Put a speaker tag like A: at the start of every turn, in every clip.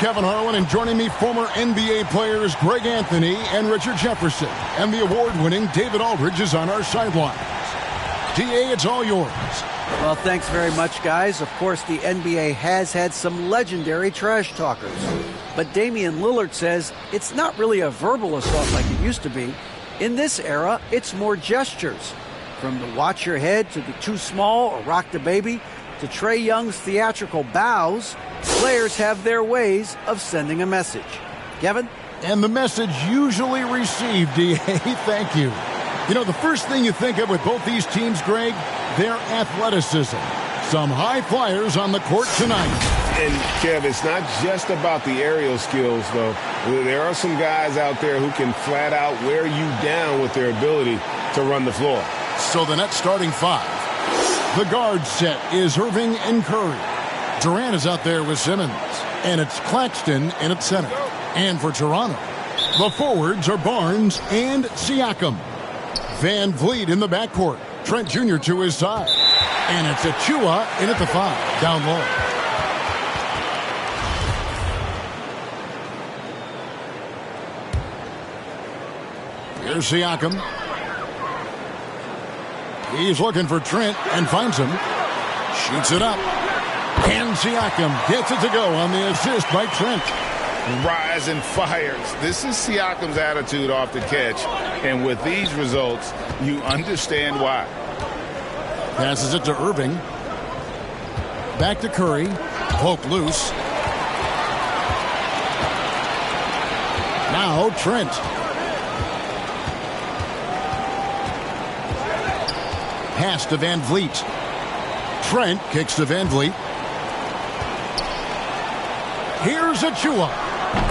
A: Kevin Harlan, and joining me, former NBA players Greg Anthony and Richard Jefferson. And the award-winning David Aldridge is on our sidelines. DA, it's all yours.
B: Well, thanks very much, guys. Of course, the NBA has had some legendary trash talkers. But Damian Lillard says it's not really a verbal assault like it used to be. In this era, it's more gestures. From the watch your head to the too small or rock the baby to Trae Young's theatrical bows, players have their ways of sending a message. Kevin?
A: And the message usually received, DA. Thank you. You know, the first thing you think of with both these teams, Greg, their athleticism. Some high flyers on the court tonight.
C: And, Kev, it's not just about the aerial skills, though. There are some guys out there who can flat out wear you down with their ability to run the floor.
A: So the Nets starting five. The guard set is Irving and Curry. Durant is out there with Simmons. And it's Claxton in at center. And for Toronto, the forwards are Barnes and Siakam. Van Vliet in the backcourt. Trent Jr. to his side. And it's Achua in at the 5, down low. Here's Siakam. He's looking for Trent and finds him. Shoots it up. And Siakam gets it to go on the assist by Trent.
C: Rise and fires. This is Siakam's attitude off the catch. And with these results, you understand why.
A: Passes it to Irving. Back to Curry. Poke loose. Now Trent. Pass to Van Vliet. Trent kicks to Van Vliet. Here's Achua.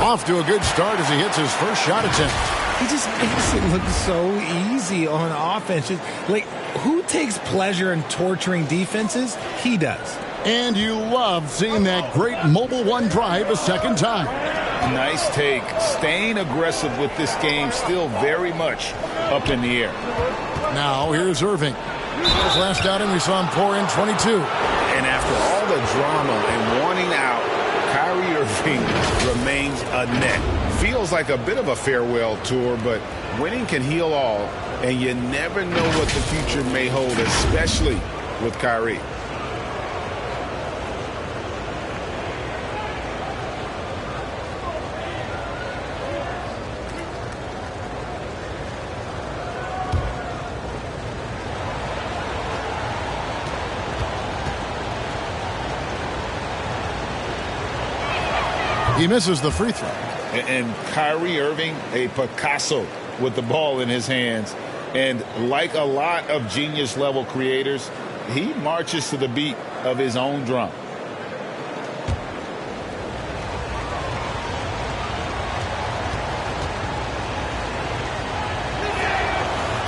A: Off to a good start as he hits his first shot attempt.
D: He just makes it look so easy on offense. Like, who takes pleasure in torturing defenses? He does.
A: And you love seeing that great mobile one drive a second time.
C: Nice take. Staying aggressive with this game, still very much up in the air.
A: Now here's Irving. His last outing, we saw him pour in 22.
C: And after all the drama and wanting out, Kyrie Irving remains a net. Feels like a bit of a farewell tour, but winning can heal all, and you never know what the future may hold, especially with Kyrie.
A: He misses the free throw.
C: And Kyrie Irving, a Picasso with the ball in his hands. And like a lot of genius-level creators, he marches to the beat of his own drum.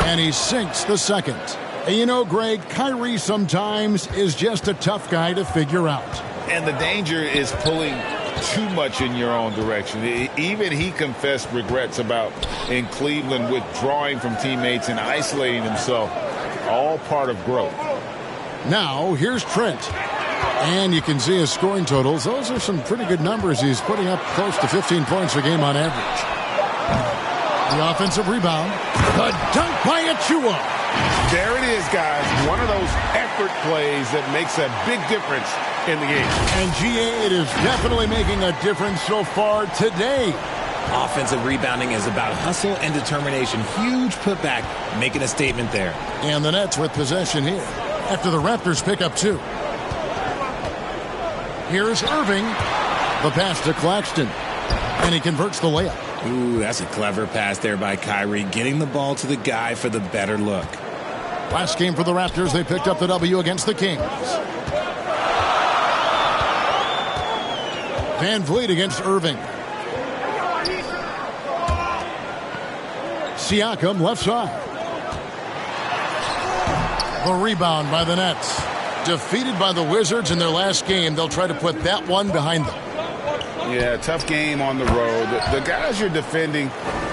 A: And he sinks the second. And you know, Greg, Kyrie sometimes is just a tough guy to figure out.
C: And the danger is pulling too much in your own direction. Even he confessed regrets about in Cleveland withdrawing from teammates and isolating himself. All part of growth.
A: Now here's Trent. And you can see his scoring totals. Those are some pretty good numbers. He's putting up close to 15 points a game on average. The offensive rebound. The dunk by Achua.
C: There it is, guys. One of those effort plays that makes a big difference in the game.
A: And GA, it is definitely making a difference so far today.
D: Offensive rebounding is about hustle and determination. Huge putback, making a statement there.
A: And the Nets with possession here after the Raptors pick up 2. Here's Irving. The pass to Claxton. And he converts the layup.
D: Ooh, that's a clever pass there by Kyrie, getting the ball to the guy for the better look.
A: Last game for the Raptors, they picked up the W against the Kings. Van Vliet against Irving. Siakam left side. The rebound by the Nets. Defeated by the Wizards in their last game, they'll try to put that one behind them.
C: Yeah, tough game on the road. The guys you're defending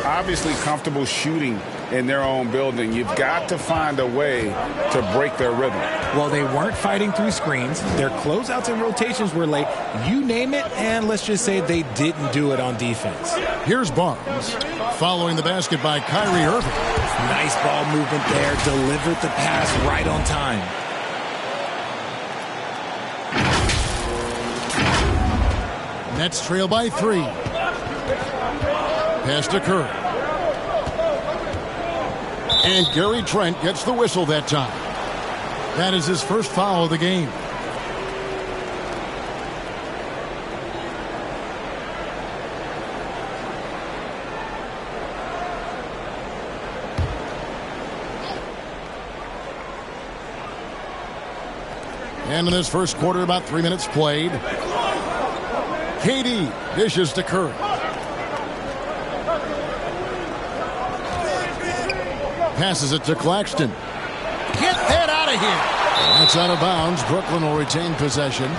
C: obviously comfortable shooting in their own building. You've got to find a way to break their rhythm.
D: Well, they weren't fighting through screens. Their closeouts and rotations were late. You name it, and let's just say they didn't do it on defense.
A: Here's Barnes following the basket by Kyrie Irving.
D: Nice ball movement there. Delivered the pass right on time.
A: Nets trail by 3. Pass to Curry. And Gary Trent gets the whistle that time. That is his first foul of the game. And in this first quarter, about 3 minutes played. KD dishes to Curry. Passes it to Claxton. Get that out of here. That's out of bounds. Brooklyn will retain possession.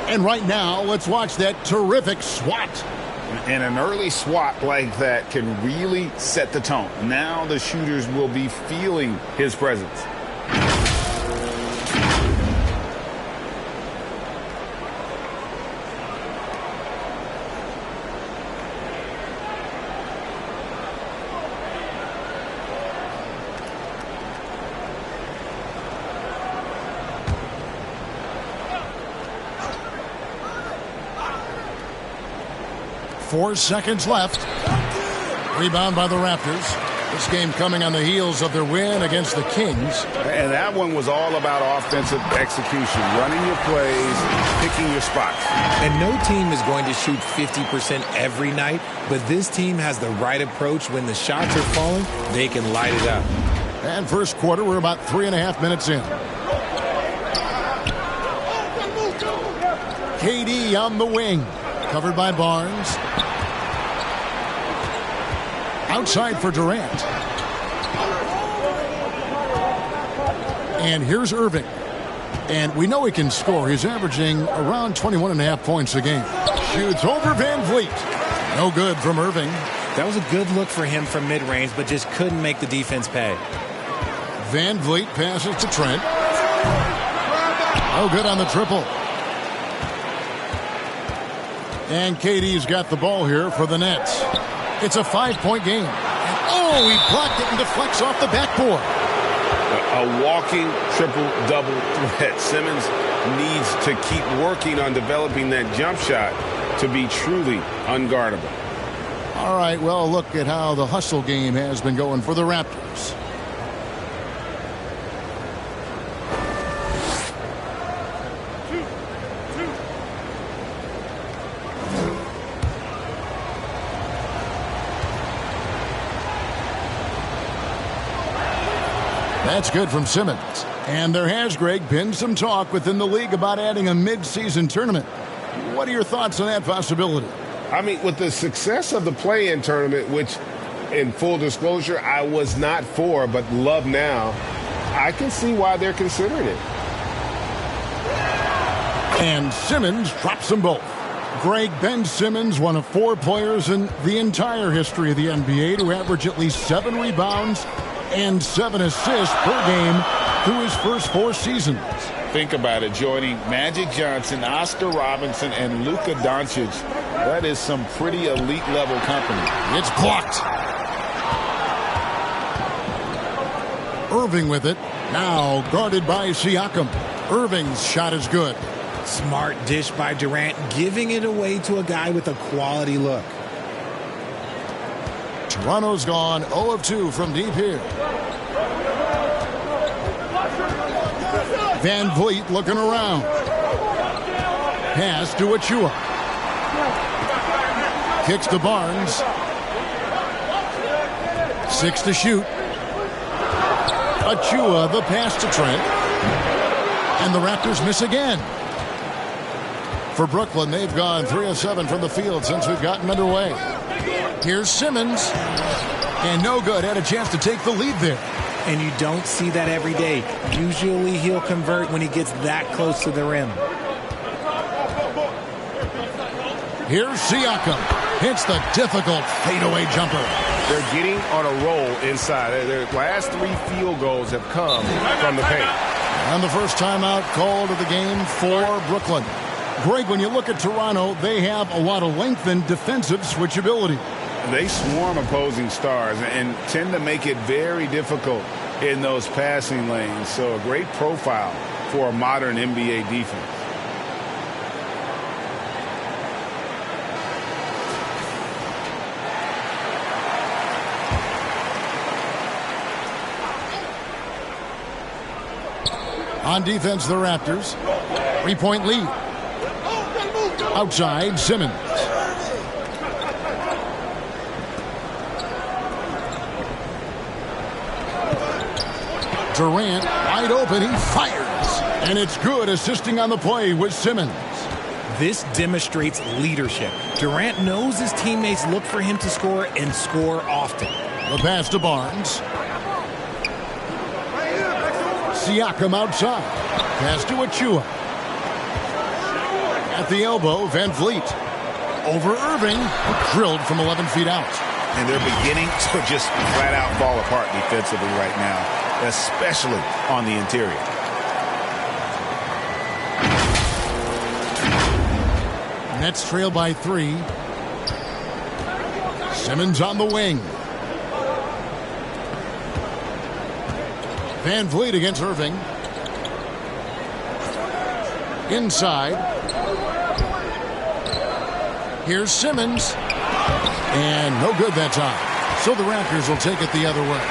A: And right now, let's watch that terrific swat.
C: And an early swat like that can really set the tone. Now the shooters will be feeling his presence.
A: Four seconds left. Rebound by the Raptors. This game coming on the heels of their win against the Kings.
C: And that one was all about offensive execution, running your plays, picking your spots.
D: And no team is going to shoot 50% every night, but this team has the right approach. When the shots are falling, they can light it up.
A: And first quarter, we're about 3.5 minutes in. KD on the wing. Covered by Barnes. Outside for Durant. And here's Irving. And we know he can score. He's averaging around 21.5 points a game. Shoots over Van Vliet. No good from Irving.
D: That was a good look for him from mid-range, but just couldn't make the defense pay.
A: Van Vliet passes to Trent. No good on the triple. And KD's got the ball here for the Nets. It's a 5-point game. And, he blocked it and deflects off the backboard.
C: A walking triple-double threat. Simmons needs to keep working on developing that jump shot to be truly unguardable.
A: All right, well, look at how the hustle game has been going for the Raptors. That's good from Simmons. And there has, Greg, been some talk within the league about adding a mid-season tournament. What are your thoughts on that possibility?
C: I mean, with the success of the play-in tournament, which, in full disclosure, I was not for, but love now, I can see why they're considering it.
A: And Simmons drops them both. Greg, Ben Simmons, one of 4 players in the entire history of the NBA to average at least 7 rebounds and 7 assists per game through his first 4 seasons.
C: Think about it, joining Magic Johnson, Oscar Robinson, and Luka Doncic. That is some pretty elite level company.
A: It's blocked. Irving with it. Now guarded by Siakam. Irving's shot is good.
D: Smart dish by Durant, giving it away to a guy with a quality look.
A: Toronto's gone 0 of 2 from deep here. Van Vliet looking around. Pass to Achua. Kicks to Barnes. 6 to shoot. Achua, the pass to Trent. And the Raptors miss again. For Brooklyn, they've gone 3 of 7 from the field since we've gotten underway. Here's Simmons. And no good. Had a chance to take the lead there.
D: And you don't see that every day. Usually he'll convert when he gets that close to the rim.
A: Here's Siakam. hits the difficult fadeaway jumper.
C: They're getting on a roll inside. Their last 3 field goals have come from the paint.
A: And the first timeout called of the game for Brooklyn. Greg, when you look at Toronto, they have a lot of length and defensive switchability.
C: They swarm opposing stars and tend to make it very difficult in those passing lanes. So a great profile for a modern NBA defense.
A: On defense, the Raptors. 3-point lead. Outside, Simmons. Durant, wide open, he fires. And it's good, assisting on the play with Simmons.
D: This demonstrates leadership. Durant knows his teammates look for him to score and score often.
A: The pass to Barnes. Siakam outside. Pass to Achua. At the elbow, Van Vliet. Over Irving. Drilled from 11 feet out.
C: And they're beginning to just flat out fall apart defensively right now, especially on the interior.
A: Nets trail by 3. Simmons on the wing. Van Vliet against Irving. Inside. Here's Simmons. And no good that time. So the Raptors will take it the other way.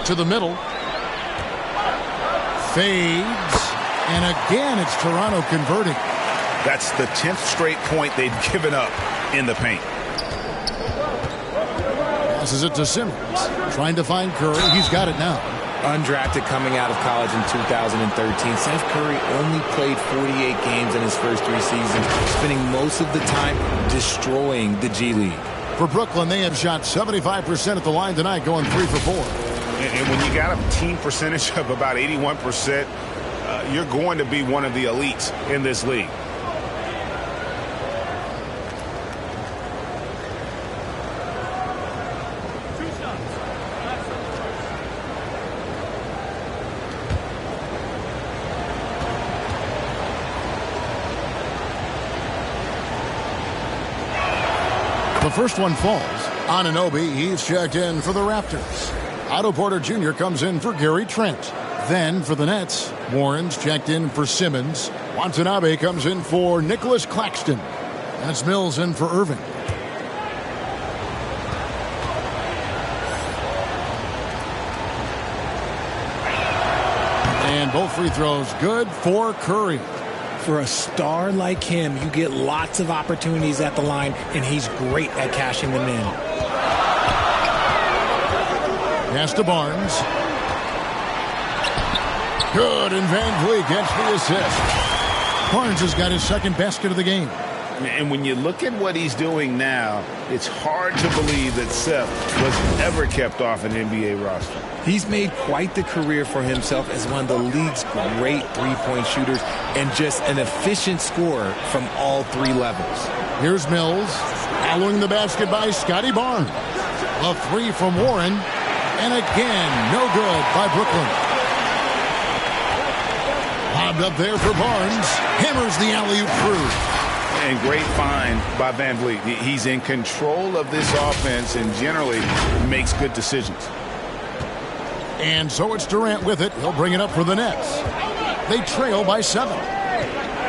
A: To the middle. Fades. And again, it's Toronto converting.
C: That's the 10th straight point they've given up in the paint.
A: Passes it to Simmons. Trying to find Curry. He's got it now.
D: Undrafted coming out of college in 2013. Seth Curry only played 48 games in his first 3 seasons, spending most of the time destroying the G League.
A: For Brooklyn, they have shot 75% at the line tonight, going 3 for 4.
C: And when you got a team percentage of about 81%, you're going to be one of the elites in this league.
A: The first one falls. Anunoby, he's checked in for the Raptors. Otto Porter Jr. comes in for Gary Trent. Then for the Nets, Warren's checked in for Simmons. Watanabe comes in for Nicholas Claxton. And it's Mills in for Irving. And both free throws good for Curry.
D: For a star like him, you get lots of opportunities at the line, and he's great at cashing them in.
A: Pass to Barnes. Good, and Van Vliet gets the assist. Barnes has got his second basket of the game.
C: And when you look at what he's doing now, it's hard to believe that Seth was ever kept off an NBA roster.
D: He's made quite the career for himself as one of the league's great three-point shooters and just an efficient scorer from all 3 levels.
A: Here's Mills, following the basket by Scotty Barnes. A 3 from Warren, and again, no good by Brooklyn. Lobbed up there for Barnes, hammers the alley-oop through.
C: And great find by Van Vliet. He's in control of this offense and generally makes good decisions.
A: And so it's Durant with it. He'll bring it up for the Nets. They trail by 7.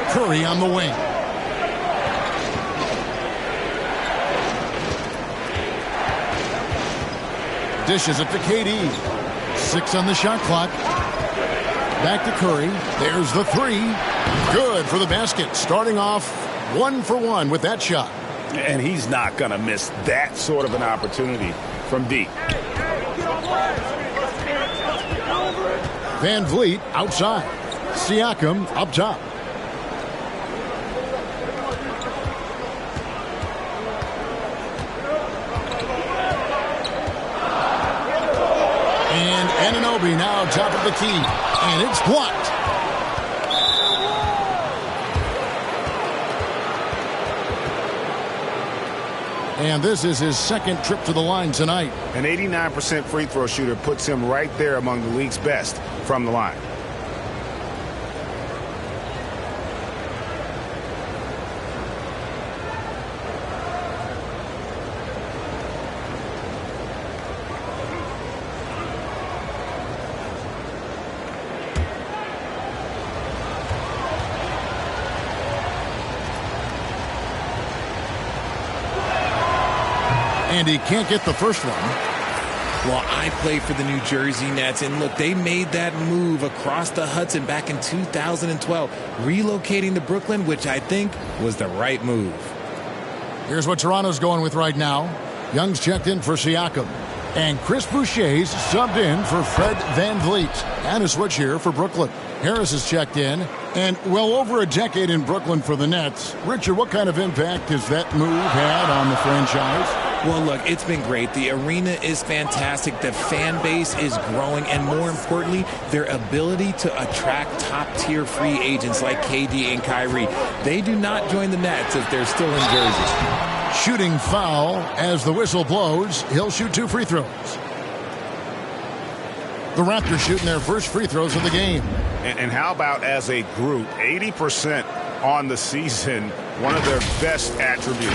A: Curry on the wing. Dishes it to KD. 6 on the shot clock. Back to Curry. There's the 3. Good for the basket. Starting off 1 for 1 with that shot.
C: And he's not going to miss that sort of an opportunity from deep.
A: Van Vliet outside. Siakam up top. And Anunoby now top of the key. And it's blocked. And this is his second trip to the line tonight.
C: An 89% free throw shooter puts him right there among the league's best from the line.
A: And he can't get the first one.
D: Well, I play for the New Jersey Nets, and look, they made that move across the Hudson back in 2012, relocating to Brooklyn, which I think was the right move.
A: Here's what Toronto's going with right now. Young's checked in for Siakam. And Chris Boucher's subbed in for Fred VanVleet. And a switch here for Brooklyn. Harris is checked in. And well over a decade in Brooklyn for the Nets. Richard, what kind of impact has that move had on the franchise?
D: Well, look, it's been great. The arena is fantastic. The fan base is growing. And more importantly, their ability to attract top-tier free agents like KD and Kyrie. They do not join the Nets if they're still in Jersey.
A: Shooting foul as the whistle blows. He'll shoot 2 free throws. The Raptors shooting their first free throws of the game.
C: And how about as a group, 80% on the season, one of their best attributes.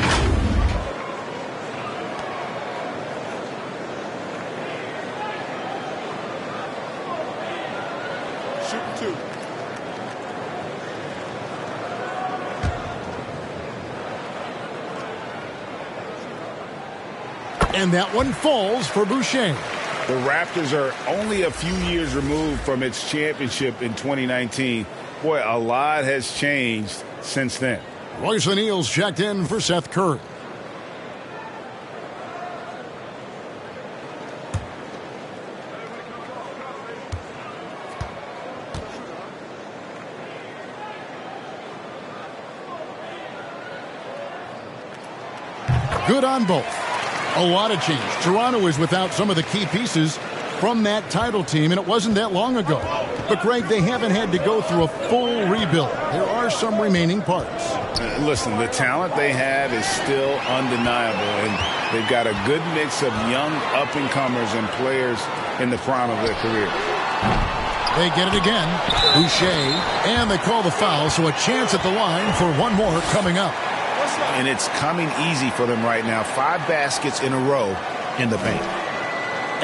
A: And that one falls for Boucher.
C: The Raptors are only a few years removed from its championship in 2019. Boy, a lot has changed since then.
A: Royce O'Neal's checked in for Seth Curry. Good on both. A lot of change. Toronto is without some of the key pieces from that title team, and it wasn't that long ago. But, Greg, they haven't had to go through a full rebuild. There are some remaining parts.
C: Listen, the talent they have is still undeniable, and they've got a good mix of young up-and-comers and players in the prime of their career.
A: They get it again. Boucher, and they call the foul, so a chance at the line for one more coming up.
C: And it's coming easy for them right now. 5 baskets in a row in the paint.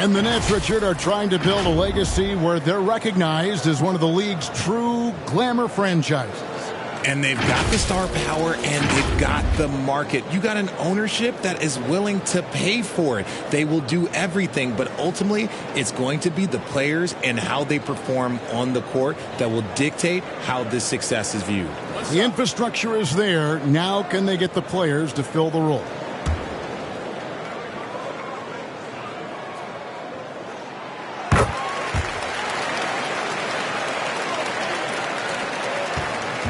A: And the Nets, Richard, are trying to build a legacy where they're recognized as one of the league's true glamour franchises.
D: And they've got the star power and they've got the market. You got an ownership that is willing to pay for it. They will do everything, but ultimately it's going to be the players and how they perform on the court that will dictate how this success is viewed.
A: The infrastructure is there. Now can they get the players to fill the role?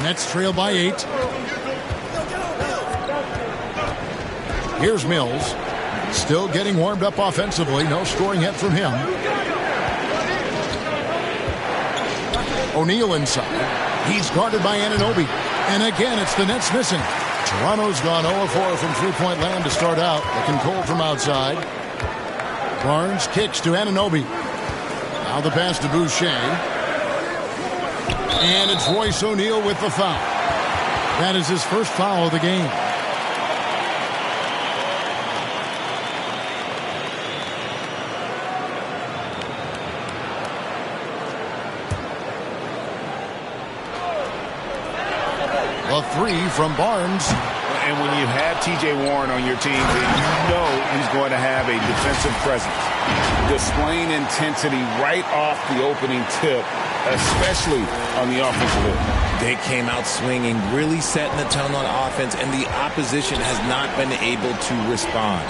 A: Nets trail by 8. Here's Mills. Still getting warmed up offensively. No scoring yet from him. O'Neal inside. He's guarded by Anunoby. And again, it's the Nets missing. Toronto's gone 0-4 from three-point land to start out. Looking cold from outside. Barnes kicks to Anunoby. Now the pass to Boucher. And it's Royce O'Neal with the foul. That is his first foul of the game. A 3 from Barnes.
C: And when you have T.J. Warren on your team, then you know he's going to have a defensive presence. Displaying intensity right off the opening tip, especially on the offensive end.
D: They came out swinging, really setting the tone on offense, and the opposition has not been able to respond.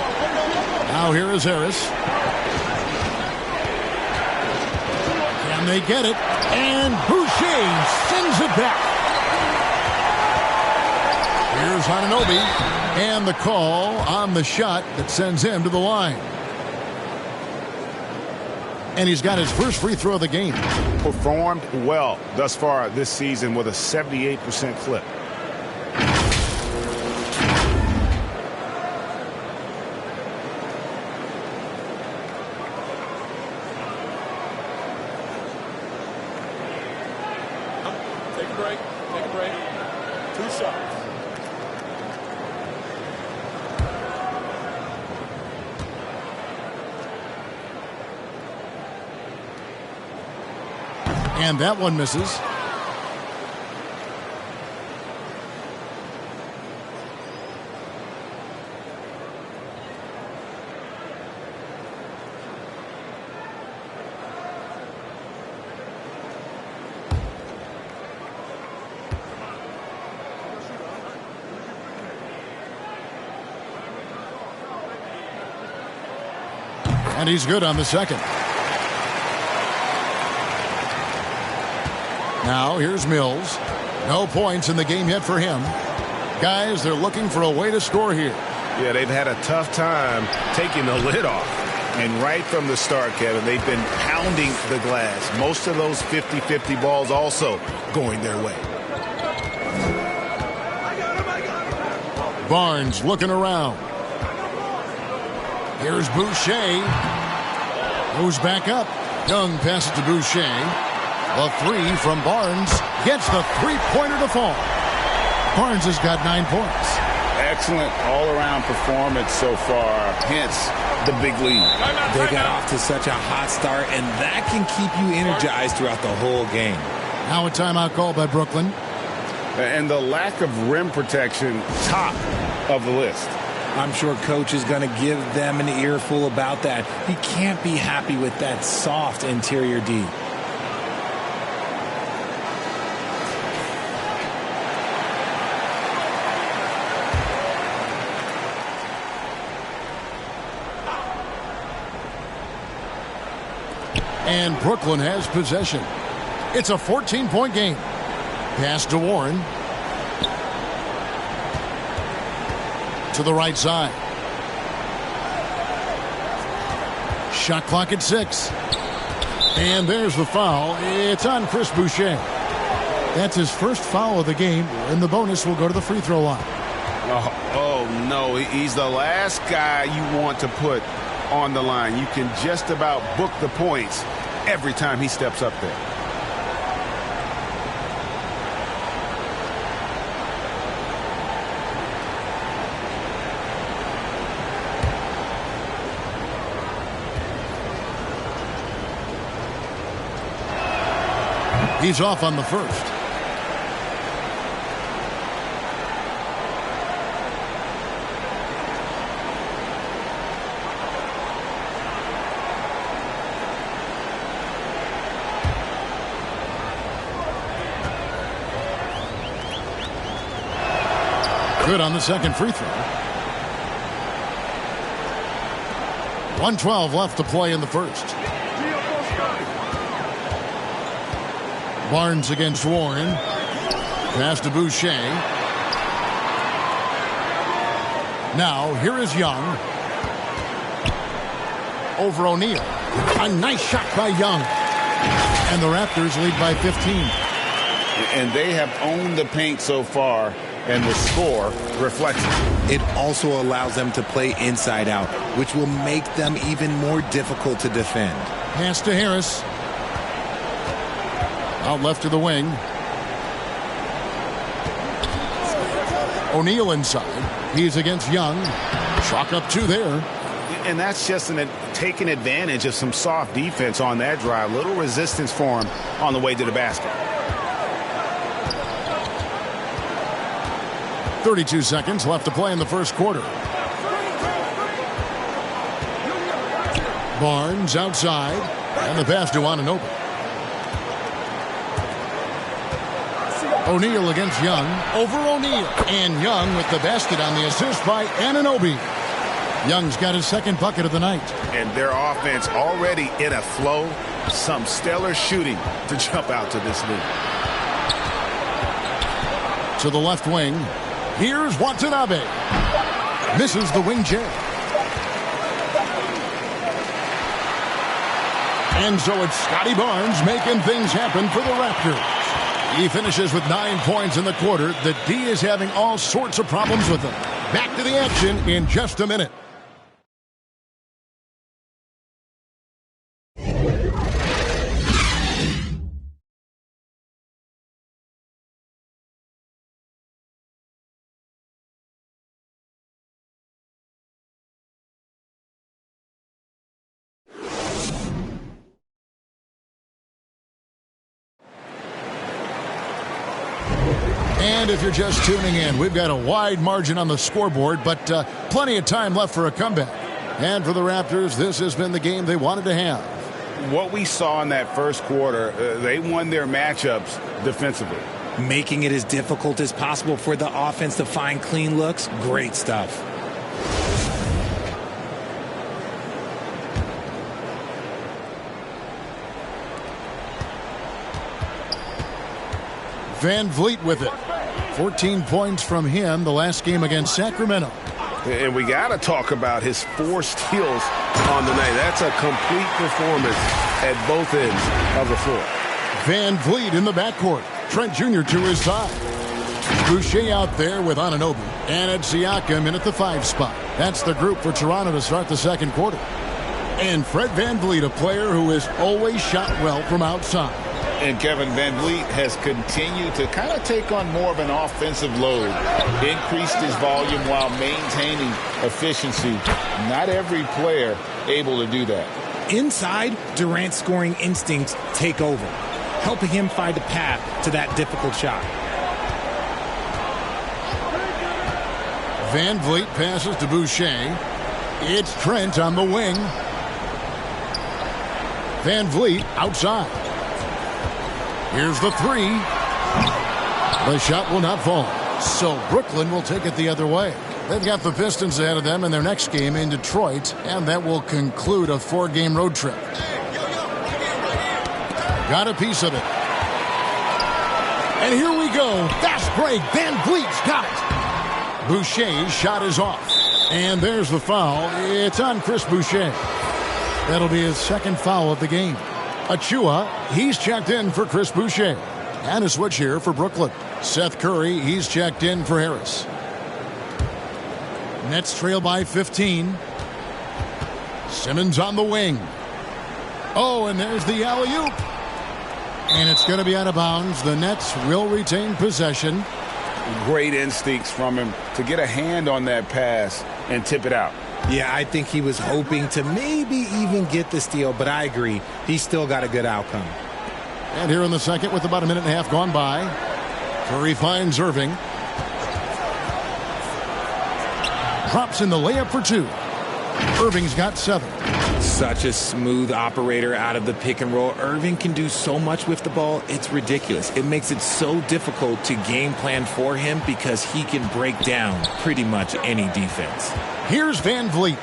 A: Now here is Harris. Can they get it? And Boucher sends it back. Here's Anunoby, and the call on the shot that sends him to the line. And he's got his first free throw of the game.
C: Performed well thus far this season with a 78% clip.
A: And that one misses. And he's good on the second. Now here's Mills. No points in the game yet for him. Guys, they're looking for a way to score here.
C: Yeah, they've had a tough time taking the lid off. And right from the start, Kevin, they've been pounding the glass. Most of those 50-50 balls also going their way.
A: Barnes looking around. Here's Boucher. Goes back up. Young passes to Boucher. The three from Barnes gets the three-pointer to fall. Barnes has got 9 points.
C: Excellent all-around performance so far, hence the big lead.
D: They got off to such a hot start, and that can keep you energized throughout the whole game.
A: Now a timeout call by Brooklyn.
C: And the lack of rim protection, top of the list.
D: I'm sure Coach is going to give them an earful about that. He can't be happy with that soft interior D.
A: And Brooklyn has possession. It's a 14-point game. Pass to Warren. To the right side. Shot clock at 6. And there's the foul. It's on Chris Boucher. That's his first foul of the game, and the bonus will go to the free throw line.
C: Oh no, he's the last guy you want to put on the line. You can just about book the points every time he steps up there.
A: He's off on the first. Good on the second free throw. 1:12 left to play in the first. Barnes against Warren. Pass to Boucher. Now, here is Young. Over O'Neal. A nice shot by Young. And the Raptors lead by 15.
C: And they have owned the paint so far, and the score reflects it.
D: It also allows them to play inside out, which will make them even more difficult to defend.
A: Pass to Harris. Out left to the wing. O'Neal inside. He's against Young. Chalk up 2 there.
C: And that's just taking advantage of some soft defense on that drive. Little resistance for him on the way to the basket.
A: 32 seconds left to play in the first quarter. Barnes outside. And the pass to Anunoby. O'Neal against Young. Over O'Neal. And Young with the basket on the assist by Anunoby. Young's got his second bucket of the night.
C: And their offense already in a flow. Some stellar shooting to jump out to this lead.
A: To the left wing. Here's Watanabe. Misses the wing J. And so it's Scotty Barnes making things happen for the Raptors. He finishes with 9 points in the quarter. The D is having all sorts of problems with him. Back to the action in just a minute. And if you're just tuning in, we've got a wide margin on the scoreboard, but plenty of time left for a comeback. And for the Raptors, this has been the game they wanted to have.
C: What we saw in that first quarter, they won their matchups defensively.
D: Making it as difficult as possible for the offense to find clean looks. Great stuff.
A: Van Vliet with it. 14 points from him the last game against Sacramento.
E: And we got to talk about his 4 steals on the night. That's a complete performance at both ends of the floor.
A: Van Vliet in the backcourt. Trent Jr. to his side. Boucher out there with Anunoby. And it's Siakam in at the 5 spot. That's the group for Toronto to start the second quarter. And Fred Van Vliet, a player who has always shot well from outside.
C: And Kevin Van Vliet has continued to kind of take on more of an offensive load. Increased his volume while maintaining efficiency. Not every player able to do that.
D: Inside, Durant's scoring instincts take over, helping him find a path to that difficult shot.
A: Van Vliet passes to Boucher. It's Trent on the wing. Van Vliet outside. Here's the 3. The shot will not fall. So Brooklyn will take it the other way. They've got the Pistons ahead of them in their next game in Detroit, and that will conclude a 4-game road trip. Got a piece of it. And here we go. Fast break. Van Vliet's got it. Boucher's shot is off. And there's the foul. It's on Chris Boucher. That'll be his second foul of the game. Achua, he's checked in for Chris Boucher. And a switch here for Brooklyn. Seth Curry, he's checked in for Harris. Nets trail by 15. Simmons on the wing. Oh, and there's the alley-oop. And it's going to be out of bounds. The Nets will retain possession.
C: Great instincts from him to get a hand on that pass and tip it out.
D: Yeah, I think he was hoping to maybe even get the steal, but I agree. He's still got a good outcome.
A: And here in the second with about a minute and a half gone by, Curry finds Irving. Drops in the layup for 2. Irving's got 7.
D: Such a smooth operator out of the pick and roll. Irving can do so much with the ball. It's ridiculous. It makes it so difficult to game plan for him because he can break down pretty much any defense.
A: Here's Van Vliet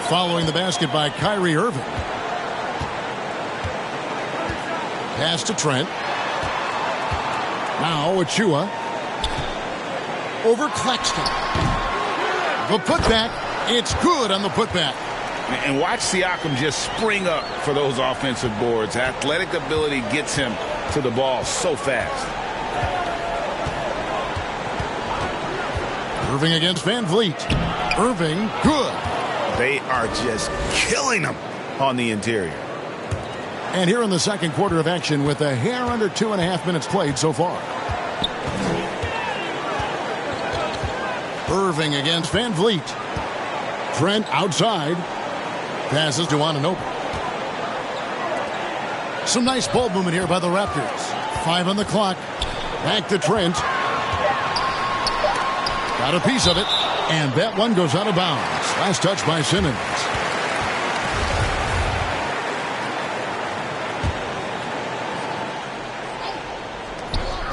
A: following the basket by Kyrie Irving. Pass to Trent. Now Achua. Over Claxton. The putback. It's good on the putback.
C: And watch Siakam just spring up for those offensive boards. Athletic ability gets him to the ball so fast.
A: Irving against Van Vliet. Irving, good.
C: They are just killing him on the interior.
A: And here in the second quarter of action with a hair under 2.5 minutes played so far. Irving against Van Vliet. Trent outside. Passes to Anunoby. Some nice ball movement here by the Raptors. 5 on the clock. Back to Trent. Got a piece of it. And that one goes out of bounds. Last touch by Simmons.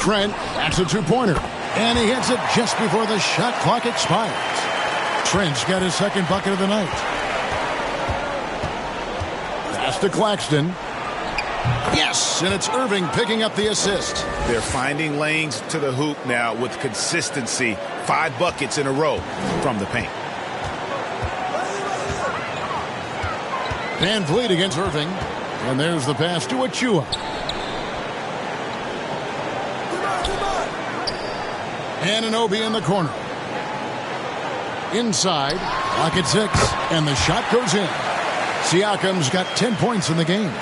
A: Trent, that's a 2-pointer. And he hits it just before the shot clock expires. Trent's got his second bucket of the night. Pass to Claxton. Yes, and it's Irving picking up the assist.
C: They're finding lanes to the hoop now with consistency. 5 buckets in a row from the paint.
A: Van Vliet against Irving. And there's the pass to Achua. Anunoby in the corner. Inside, clock at 6, and the shot goes in. Siakam's got 10 points in the game.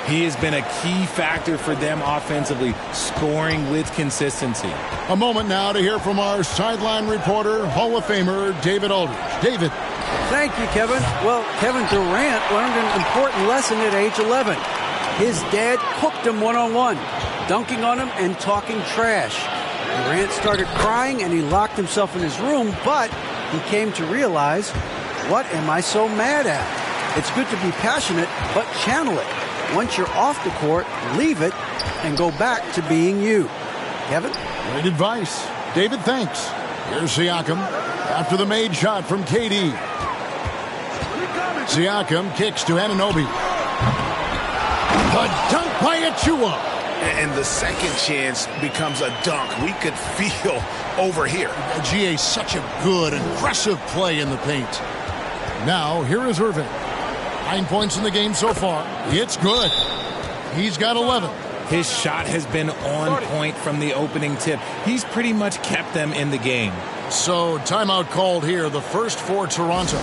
D: He has been a key factor for them offensively, scoring with consistency.
A: A moment now to hear from our sideline reporter, Hall of Famer David Aldridge. David.
B: Thank you, Kevin. Well, Kevin Durant learned an important lesson at age 11. His dad cooked him one-on-one, dunking on him and talking trash. Durant started crying and he locked himself in his room, but he came to realize, what am I so mad at? It's good to be passionate, but channel it. Once you're off the court, leave it and go back to being you. Kevin?
A: Great advice. David, thanks. Here's Siakam after the made shot from KD. Siakam kicks to Anunoby. The dunk by Achua.
C: And the second chance becomes a dunk. We could feel over here.
A: GA, such a good, aggressive play in the paint. Now, here is Irving. 9 points in the game so far. It's good. He's got 11.
D: His shot has been on point from the opening tip. He's pretty much kept them in the game.
A: So, timeout called here, the first for Toronto.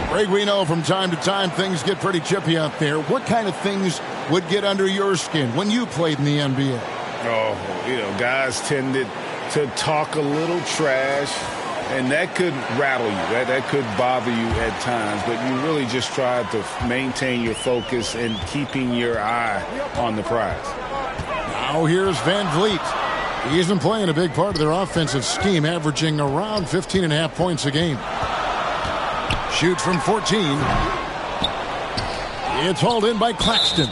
A: Greg, we know from time to time things get pretty chippy out there. What kind of things would get under your skin when you played in the NBA?
C: Oh, guys tended to talk a little trash, and that could rattle you. That could bother you at times, but you really just try to maintain your focus and keeping your eye on the prize.
A: Now here's Van Vliet. He isn't playing a big part of their offensive scheme, averaging around 15.5 points a game. Shoots from 14. It's hauled in by Claxton.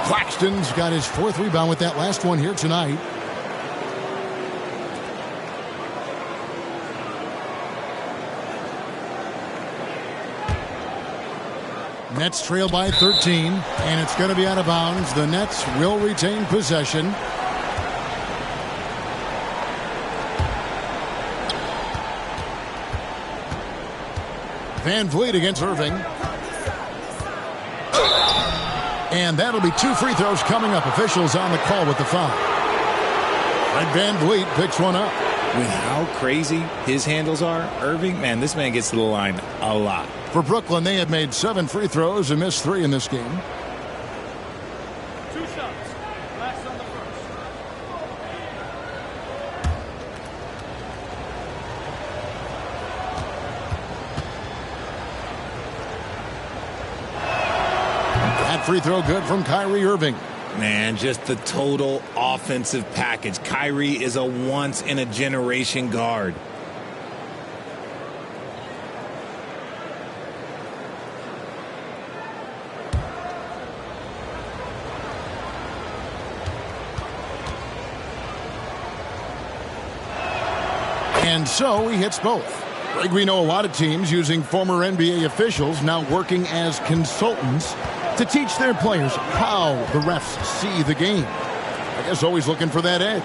A: Claxton's got his 4th rebound with that last one here tonight. Nets trail by 13, and it's going to be out of bounds. The Nets will retain possession. Van Vliet against Irving. And that'll be 2 free throws coming up. Officials on the call with the foul. Fred Van Vliet picks one up.
D: With how crazy his handles are, Irving, man, this man gets to the line a lot.
A: For Brooklyn, they had made 7 free throws and missed 3 in this game.
F: 2 shots. Last on the first.
A: That free throw good from Kyrie Irving.
D: Man, just the total offensive package. Kyrie is a once-in-a-generation guard.
A: And so he hits both. Greg, we know a lot of teams using former NBA officials now working as consultants to teach their players how the refs see the game. I guess always looking for that edge.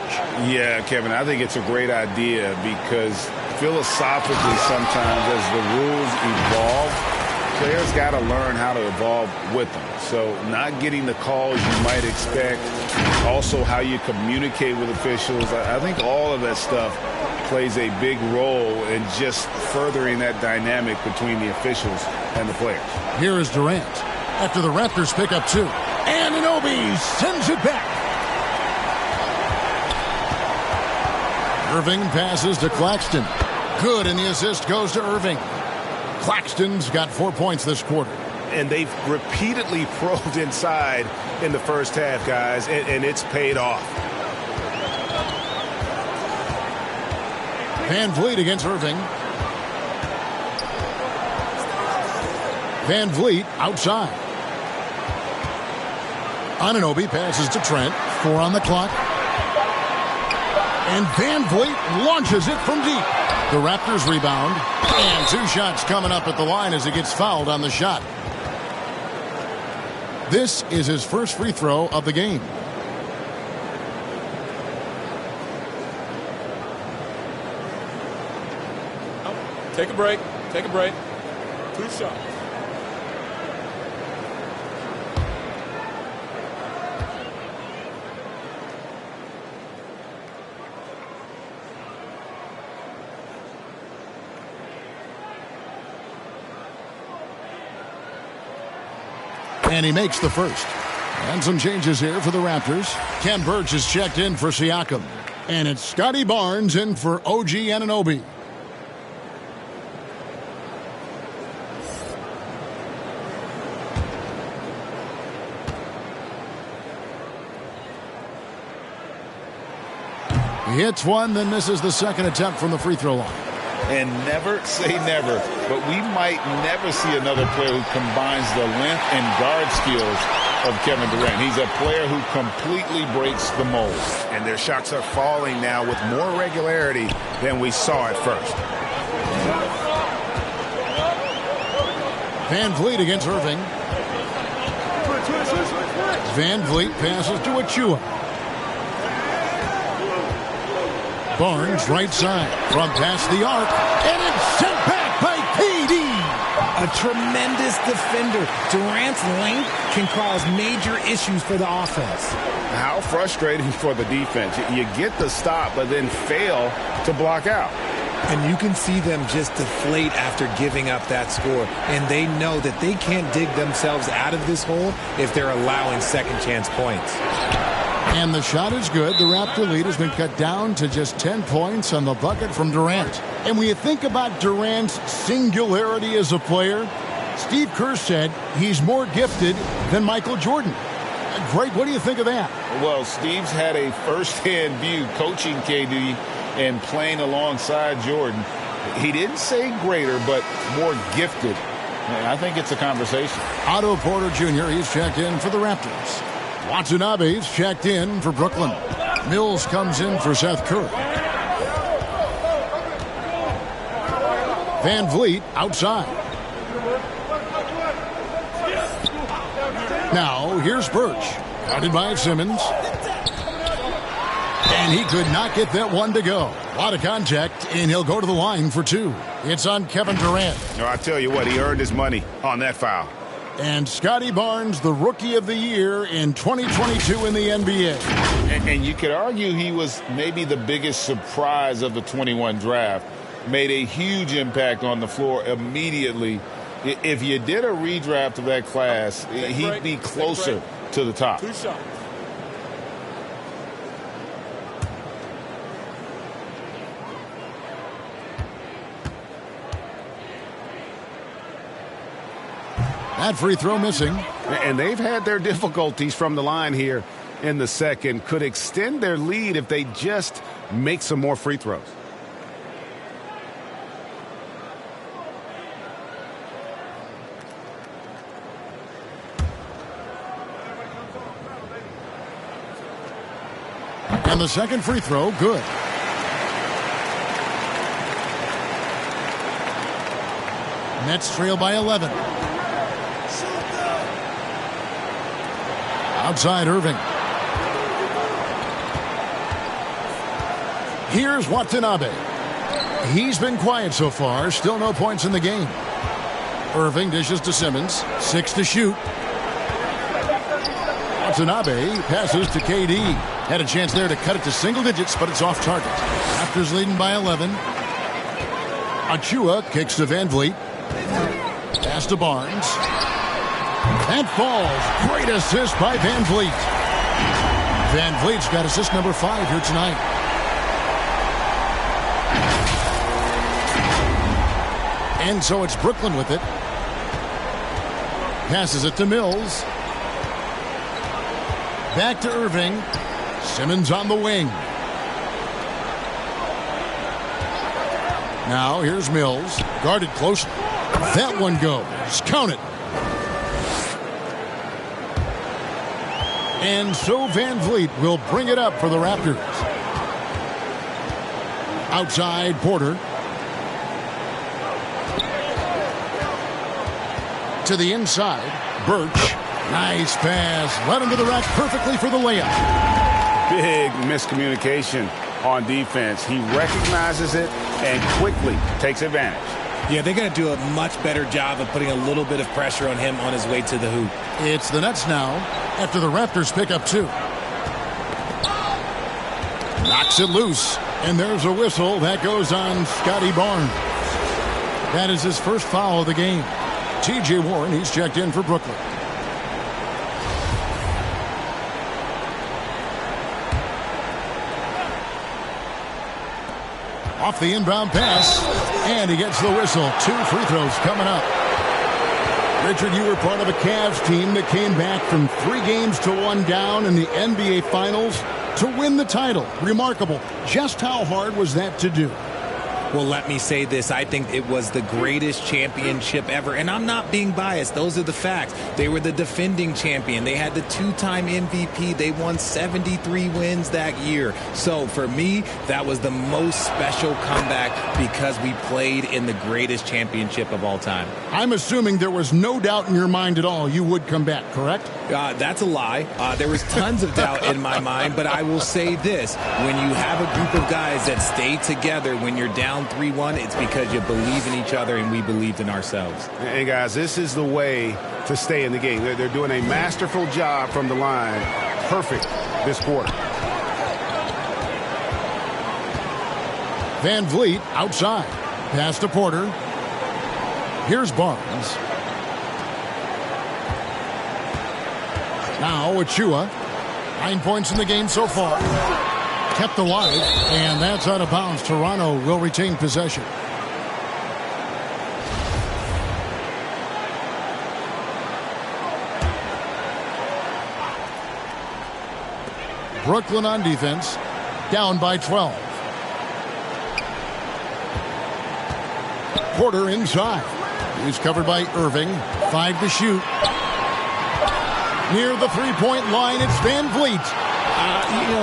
C: Yeah, Kevin, I think it's a great idea because philosophically sometimes as the rules evolve, players got to learn how to evolve with them. So not getting the calls you might expect, also how you communicate with officials, I think all of that stuff plays a big role in just furthering that dynamic between the officials and the players.
A: Here is Durant after the Raptors pick up 2. And Anunoby sends it back. Irving passes to Claxton. Good, and the assist goes to Irving. Claxton's got 4 points this quarter.
C: And they've repeatedly probed inside in the first half, guys, and it's paid off.
A: Van Vliet against Irving. Van Vliet outside. Anunoby passes to Trent. 4 on the clock. And Van Vliet launches it from deep. The Raptors rebound. And 2 shots coming up at the line as he gets fouled on the shot. This is his first free throw of the game.
F: Take a break. Take a break. 2 shots.
A: And he makes the first. And some changes here for the Raptors. Ken Birch is checked in for Siakam. And it's Scotty Barnes in for OG Anunoby. He hits one, then misses the second attempt from the free throw line.
C: And never say never, but we might never see another player who combines the length and guard skills of Kevin Durant. He's a player who completely breaks the mold.
E: And their shots are falling now with more regularity than we saw at first.
A: Van Vliet against Irving. Van Vliet passes to Achua. Barnes right side from past the arc, and it's sent back by KD.
D: A tremendous defender. Durant's length can cause major issues for the offense.
C: How frustrating for the defense. You get the stop, but then fail to block out.
D: And you can see them just deflate after giving up that score. And they know that they can't dig themselves out of this hole if they're allowing second chance points.
A: And the shot is good. The Raptor lead has been cut down to just 10 points on the bucket from Durant. And when you think about Durant's singularity as a player, Steve Kerr said he's more gifted than Michael Jordan. Greg, what do you think of that?
C: Well, Steve's had a first-hand view coaching KD and playing alongside Jordan. He didn't say greater, but more gifted. And I think it's a conversation.
A: Otto Porter Jr., he's checked in for the Raptors. Watanabe's checked in for Brooklyn. Mills comes in for Seth Curry. Van Vliet outside. Now, here's Birch. Guarded by Simmons. And he could not get that one to go. A lot of contact, and he'll go to the line for two. It's on Kevin Durant.
C: No, I tell you what, he earned his money on that foul.
A: And Scotty Barnes, the Rookie of the Year in 2022 in the NBA.
C: And you could argue he was maybe the biggest surprise of the 21 draft. Made a huge impact on the floor immediately. If you did a redraft of that class, he'd be closer to the top.
F: Two shots.
A: That free throw missing.
E: And they've had their difficulties from the line here in the second. Could extend their lead if they just make some more free throws.
A: And the second free throw, good. Nets trail by 11. Outside Irving. Here's Watanabe. He's been quiet so far. Still no points in the game. Irving dishes to Simmons. 6 to shoot. Watanabe passes to KD. Had a chance there to cut it to single digits, but it's off target. Raptors leading by 11. Achua kicks to Van Vliet. Pass to Barnes. And falls. Great assist by Van Vliet. Van Vliet's got assist number 5 here tonight. And so it's Brooklyn with it. Passes it to Mills. Back to Irving. Simmons on the wing. Now here's Mills. Guarded closely. That one goes. Count it. And so Van Vliet will bring it up for the Raptors. Outside Porter. To the inside. Birch. Nice pass. Led him to the rack perfectly for the layup.
C: Big miscommunication on defense. He recognizes it and quickly takes advantage.
D: Yeah, they're going to do a much better job of putting a little bit of pressure on him on his way to the hoop.
A: It's the Nets now after the Raptors pick up 2. Knocks it loose. And there's a whistle. That goes on Scotty Barnes. That is his first foul of the game. T.J. Warren, he's checked in for Brooklyn. Off the inbound pass, and he gets the whistle. 2 free throws coming up. Richard, you were part of a Cavs team that came back from 3 games to 1 down in the NBA Finals. to win the title. Remarkable. Just how hard was that to do?
D: Well, let me say this. I think it was the greatest championship ever. And I'm not being biased. Those are the facts. They were the defending champion. They had the 2-time MVP. They won 73 wins that year. So for me, that was the most special comeback because we played in the greatest championship of all time.
A: I'm assuming there was no doubt in your mind at all you would come back, correct?
D: That's a lie. There was tons of doubt in my mind, but I will say this. When you have a group of guys that stay together when you're down 3-1, it's because you believe in each other and we believed in ourselves.
E: And guys, this is the way to stay in the game. They're doing a masterful job from the line. Perfect this quarter.
A: Van Vliet outside. Pass to Porter. Here's Barnes. Now Achua. 9 points in the game so far. Kept alive, and that's out of bounds. Toronto will retain possession. Brooklyn on defense, down by 12. Porter inside. He's covered by Irving. 5 to shoot. Near the three-point line, it's Van Vliet.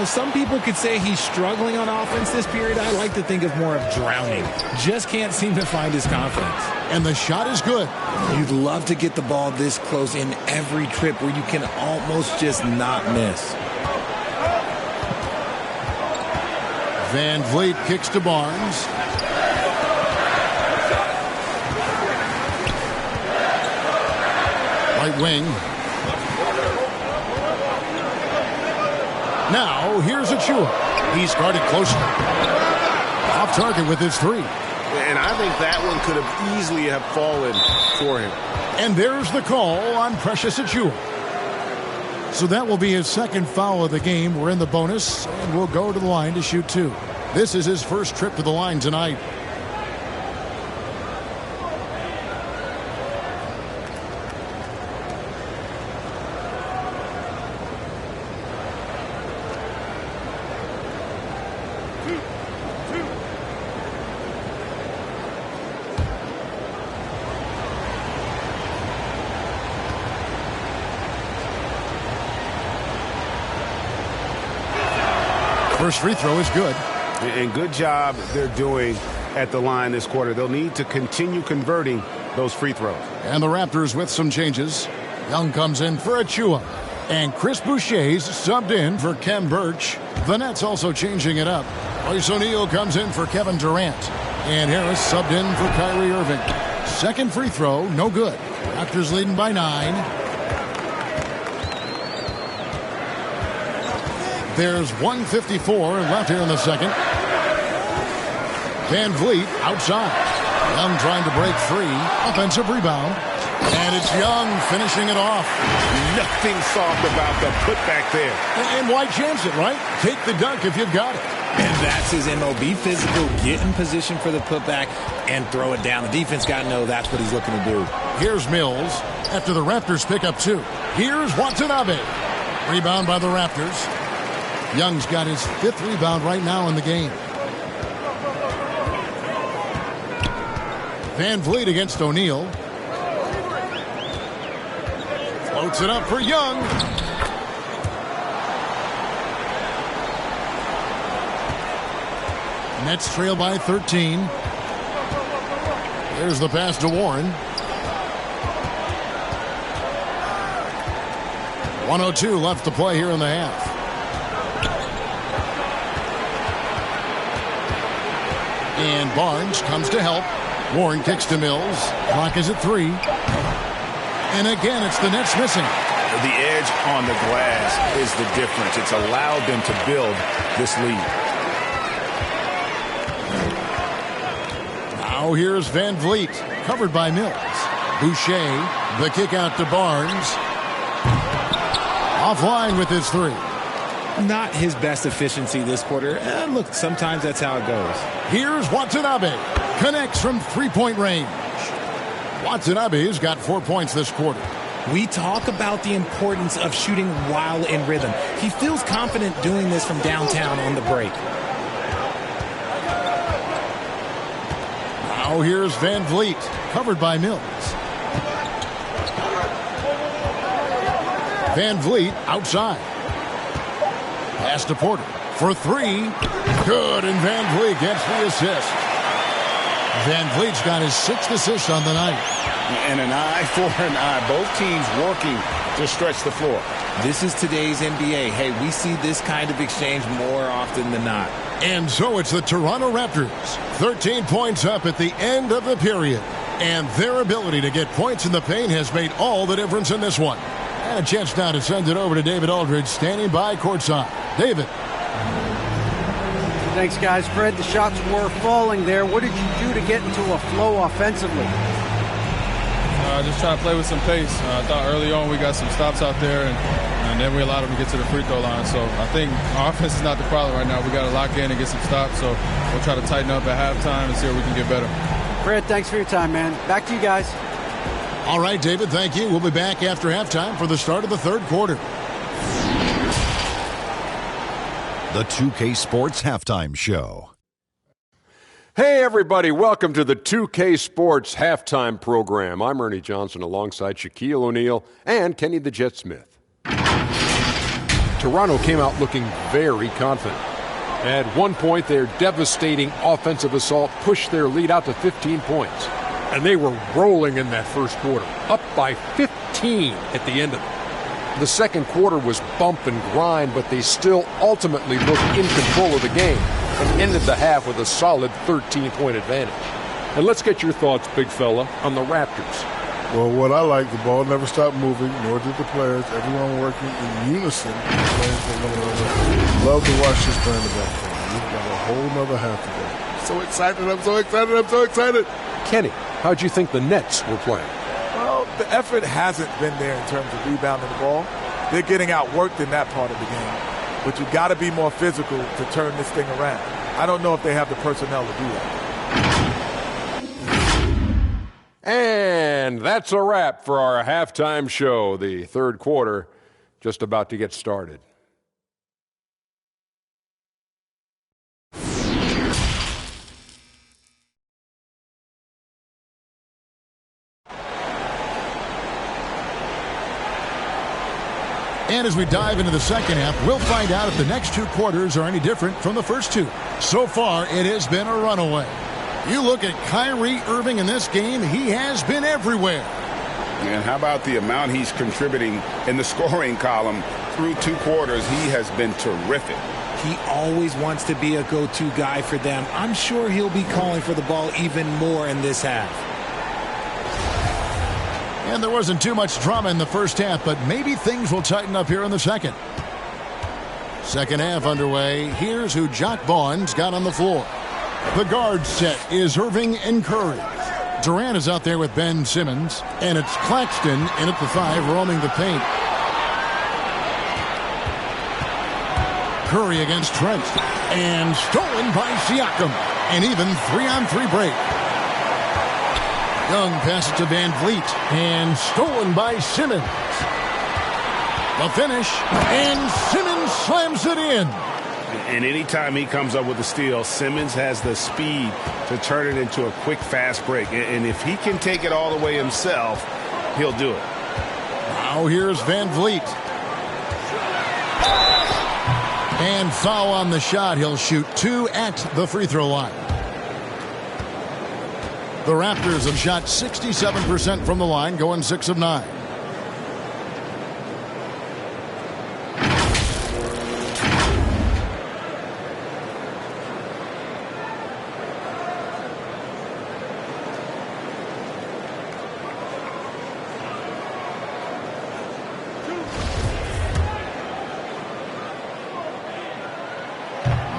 D: Some people could say he's struggling on offense this period. I like to think of more of drowning. Just can't seem to find his confidence.
A: And the shot is good.
D: You'd love to get the ball this close in every trip where you can almost just not miss.
A: Van Vliet kicks to Barnes. Right wing. Now, here's Achua. He's guarded closely. Off target with his three.
E: And I think that one could have easily have fallen for him.
A: And there's the call on Precious Achua. So that will be his second foul of the game. We're in the bonus, and we'll go to the line to shoot 2. This is his first trip to the line tonight. First free throw is good.
E: And good job they're doing at the line this quarter. They'll need to continue converting those free throws.
A: And the Raptors with some changes. Young comes in for Achua. And Chris Boucher's subbed in for Kem Birch. The Nets also changing it up. Royce O'Neal comes in for Kevin Durant. And Harris subbed in for Kyrie Irving. Second free throw, no good. Raptors leading by 9. There's 1:54 left here in the second. Van Vliet outside. Young trying to break free. Offensive rebound. And it's Young finishing it off.
E: Nothing soft about the putback there.
A: And why chance it, right? Take the dunk if you've got it.
D: And that's his MO. Be physical, get in position for the putback, and throw it down. The defense got to know that's what he's looking to do.
A: Here's Mills after the Raptors pick up 2. Here's Watanabe. Rebound by the Raptors. Young's got his 5th rebound right now in the game. Van Vliet against O'Neal. Floats it up for Young. Nets trail by 13. There's the pass to Warren. 1:02 left to play here in the half. And Barnes comes to help. Warren kicks to Mills. Clock is at 3. And again, it's the Nets missing.
C: The edge on the glass is the difference. It's allowed them to build this lead.
A: Now here's Van Vliet, covered by Mills. Boucher, the kick out to Barnes. Offline with his 3.
D: Not his best efficiency this quarter. Look, sometimes that's how it goes.
A: Here's Watanabe. Connects from 3-point range. Watanabe's got 4 points this quarter.
D: We talk about the importance of shooting while in rhythm. He feels confident doing this from downtown on the break.
A: Now here's Van Vliet, covered by Mills. Van Vliet outside. Pass to Porter for three. Good, and Van Vliet gets the assist. Van Vliet's got his 6th assist on the night.
C: And an eye for an eye. Both teams working to stretch the floor.
D: This is today's NBA. Hey, we see this kind of exchange more often than not.
A: And so it's the Toronto Raptors, 13 points up at the end of the period. And their ability to get points in the paint has made all the difference in this one. And a chance now to send it over to David Aldridge, standing by courtside. David.
B: Thanks, guys. Fred, the shots were falling there. What did you do to get into a flow offensively?
F: Just trying to play with some pace. I thought early on we got some stops out there, and then we allowed them to get to the free throw line. So I think our offense is not the problem right now. We got to lock in and get some stops. So we'll try to tighten up at halftime and see if we can get better.
B: Fred, thanks for your time, man. Back to you guys.
A: All right, David, thank you. We'll be back after halftime for the start of the third quarter.
G: The 2K Sports Halftime Show.
H: Hey, everybody. Welcome to the 2K Sports Halftime Program. I'm Ernie Johnson alongside Shaquille O'Neal and Kenny the Jet Smith. Toronto came out looking very confident. At one point, their devastating offensive assault pushed their lead out to 15 points. And they were rolling in that first quarter, up by 15 at the end of it. The second quarter was bump and grind, but they still ultimately looked in control of the game and ended the half with a solid 13-point advantage. And let's get your thoughts, big fella, on the Raptors.
I: Well, what I like, the ball never stopped moving, nor did the players. Everyone working in unison, playing for one another. Love to watch this play in the backcourt. We've got a whole nother half to go. So excited, I'm so excited, I'm so excited.
H: Kenny, how'd you think the Nets were playing?
J: Well, the effort hasn't been there in terms of rebounding the ball. They're getting outworked in that part of the game. But you got to be more physical to turn this thing around. I don't know if they have the personnel to do that.
H: And that's a wrap for our halftime show. The third quarter just about to get started.
A: And as we dive into the second half, we'll find out if the next two quarters are any different from the first two. So far, it has been a runaway. You look at Kyrie Irving in this game, he has been everywhere.
C: And how about the amount he's contributing in the scoring column through two quarters? He has been terrific.
D: He always wants to be a go-to guy for them. I'm sure he'll be calling for the ball even more in this half.
A: And there wasn't too much drama in the first half, but maybe things will tighten up here in the second. Second half underway. Here's who Jock Vaughn's got on the floor. The guard set is Irving and Curry. Durant is out there with Ben Simmons, and it's Claxton in at the 5 roaming the paint. Curry against Trent, and stolen by Siakam. An even 3-on-3 break. Young passes to Van Vliet, and stolen by Simmons. The finish, and Simmons slams it in.
C: And anytime he comes up with a steal, Simmons has the speed to turn it into a quick, fast break. And if he can take it all the way himself, he'll do it.
A: Now here's Van Vliet. And foul on the shot. He'll shoot 2 at the free throw line. The Raptors have shot 67% from the line, going 6 of 9.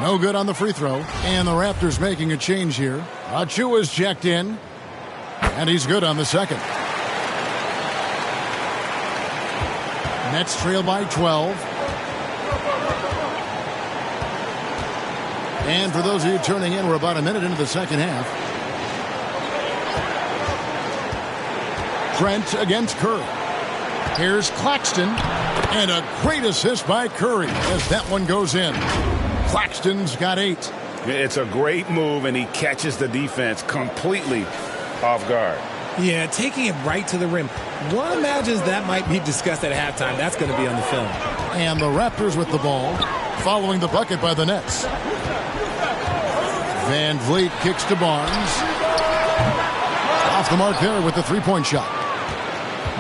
A: No good on the free throw, and the Raptors making a change here. Achua's checked in, and he's good on the second. Nets trail by 12. And for those of you turning in, we're about a minute into the second half. Trent against Curry. Here's Claxton, and a great assist by Curry as that one goes in. Claxton's got 8.
C: It's a great move, and he catches the defense completely off guard.
D: Yeah, taking it right to the rim. One imagines that might be discussed at halftime. That's going to be on the film.
A: And the Raptors with the ball, following the bucket by the Nets. Van Vliet kicks to Barnes. Off the mark there with the three-point shot.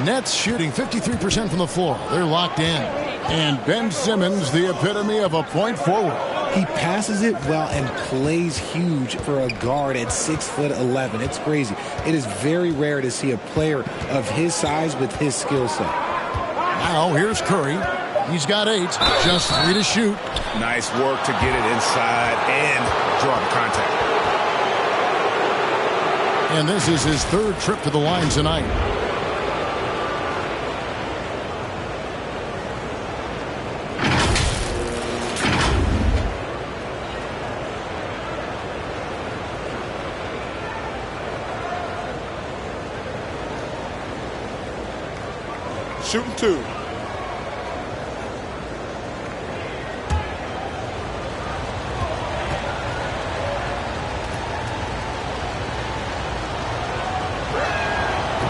A: Nets shooting 53% from the floor. They're locked in. And Ben Simmons, the epitome of a point forward.
D: He passes it well and plays huge for a guard at 6'11". It's crazy. It is very rare to see a player of his size with his skill set.
A: Now here's Curry. He's got 8, just 3 to shoot.
C: Nice work to get it inside and draw the contact.
A: And this is his 3rd trip to the line tonight.
J: Shooting 2.